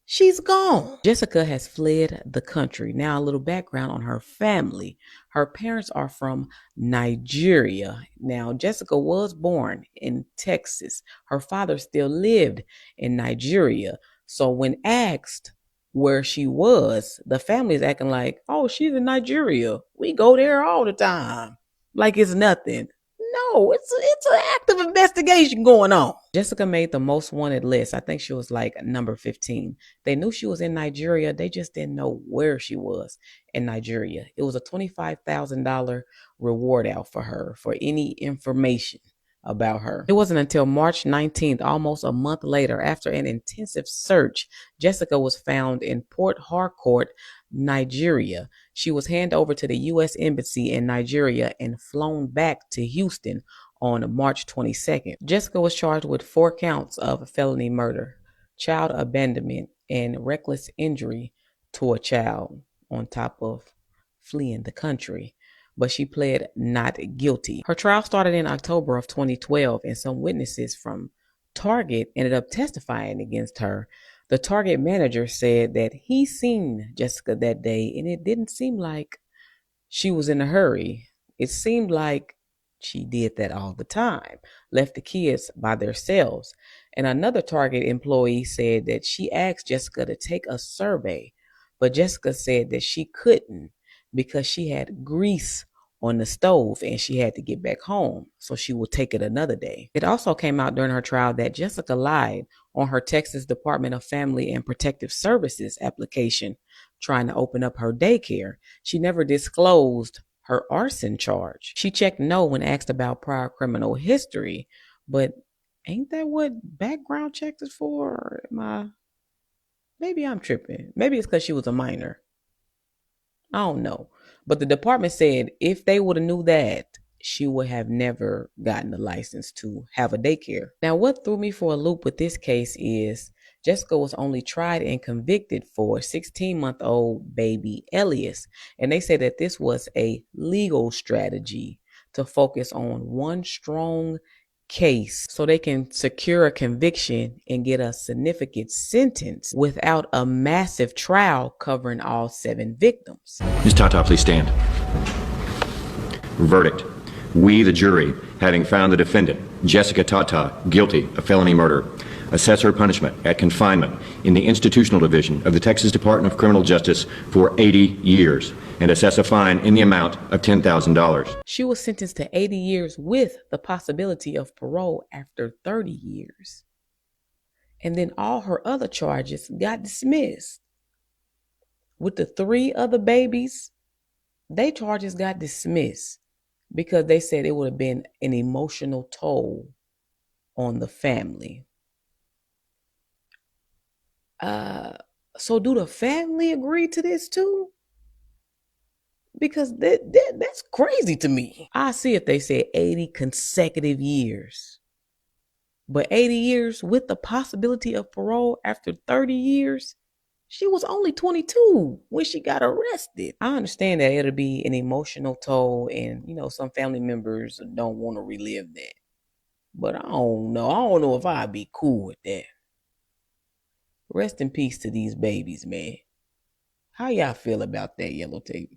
she's gone. Jessica has fled the country. Now, a little background on her family. Her parents are from Nigeria. Now, Jessica was born in Texas. Her father still lived in Nigeria. So when asked where she was, the family is acting like, oh, she's in Nigeria. We go there all the time. Like it's nothing. No, it's an active investigation going on. Jessica made the most wanted list. I think she was like number 15. They knew she was in Nigeria. They just didn't know where she was in Nigeria. It was a $25,000 reward out for her for any information about her. It wasn't until March 19th, almost a month later, after an intensive search, Jessica was found in Port Harcourt, Nigeria. She was handed over to the U.S. Embassy in Nigeria and flown back to Houston on March 22nd. Jessica was charged with 4 counts of felony murder, child abandonment, and reckless injury to a child, on top of fleeing the country. But she pled not guilty. Her trial started in October of 2012, and some witnesses from Target ended up testifying against her. The Target manager said that he seen Jessica that day, and it didn't seem like she was in a hurry. It seemed like she did that all the time, left the kids by themselves. And another Target employee said that she asked Jessica to take a survey, but Jessica said that she couldn't because she had grease on the stove and she had to get back home, so she would take it another day. It also came out during her trial that Jessica lied on her Texas Department of Family and Protective Services application trying to open up her daycare. She never disclosed her arson charge. She checked no when asked about prior criminal history, but ain't that what background checks is for? Maybe I'm tripping. Maybe it's because she was a minor. I don't know. But the department said if they would have knew that, she would have never gotten the license to have a daycare. Now, what threw me for a loop with this case is Jessica was only tried and convicted for 16-month-old baby Elias. And they say that this was a legal strategy to focus on one strong case so they can secure a conviction and get a significant sentence without a massive trial covering all 7 victims. Ms. Tata, please stand. Verdict. We, the jury, having found the defendant, Jessica Tata, guilty of felony murder, assess her punishment at confinement in the institutional division of the Texas Department of Criminal Justice for 80 years and assess a fine in the amount of $10,000. She was sentenced to 80 years with the possibility of parole after 30 years. And then all her other charges got dismissed. With the 3 other babies, their charges got dismissed because they said it would have been an emotional toll on the family. So do the family agree to this too? Because that's crazy to me. I see if they said 80 consecutive years. But 80 years with the possibility of parole after 30 years? She was only 22 when she got arrested. I understand that it'll be an emotional toll and, some family members don't want to relive that. But I don't know. I don't know if I'd be cool with that. Rest in peace to these babies, man. How y'all feel about that, Yellow Tape?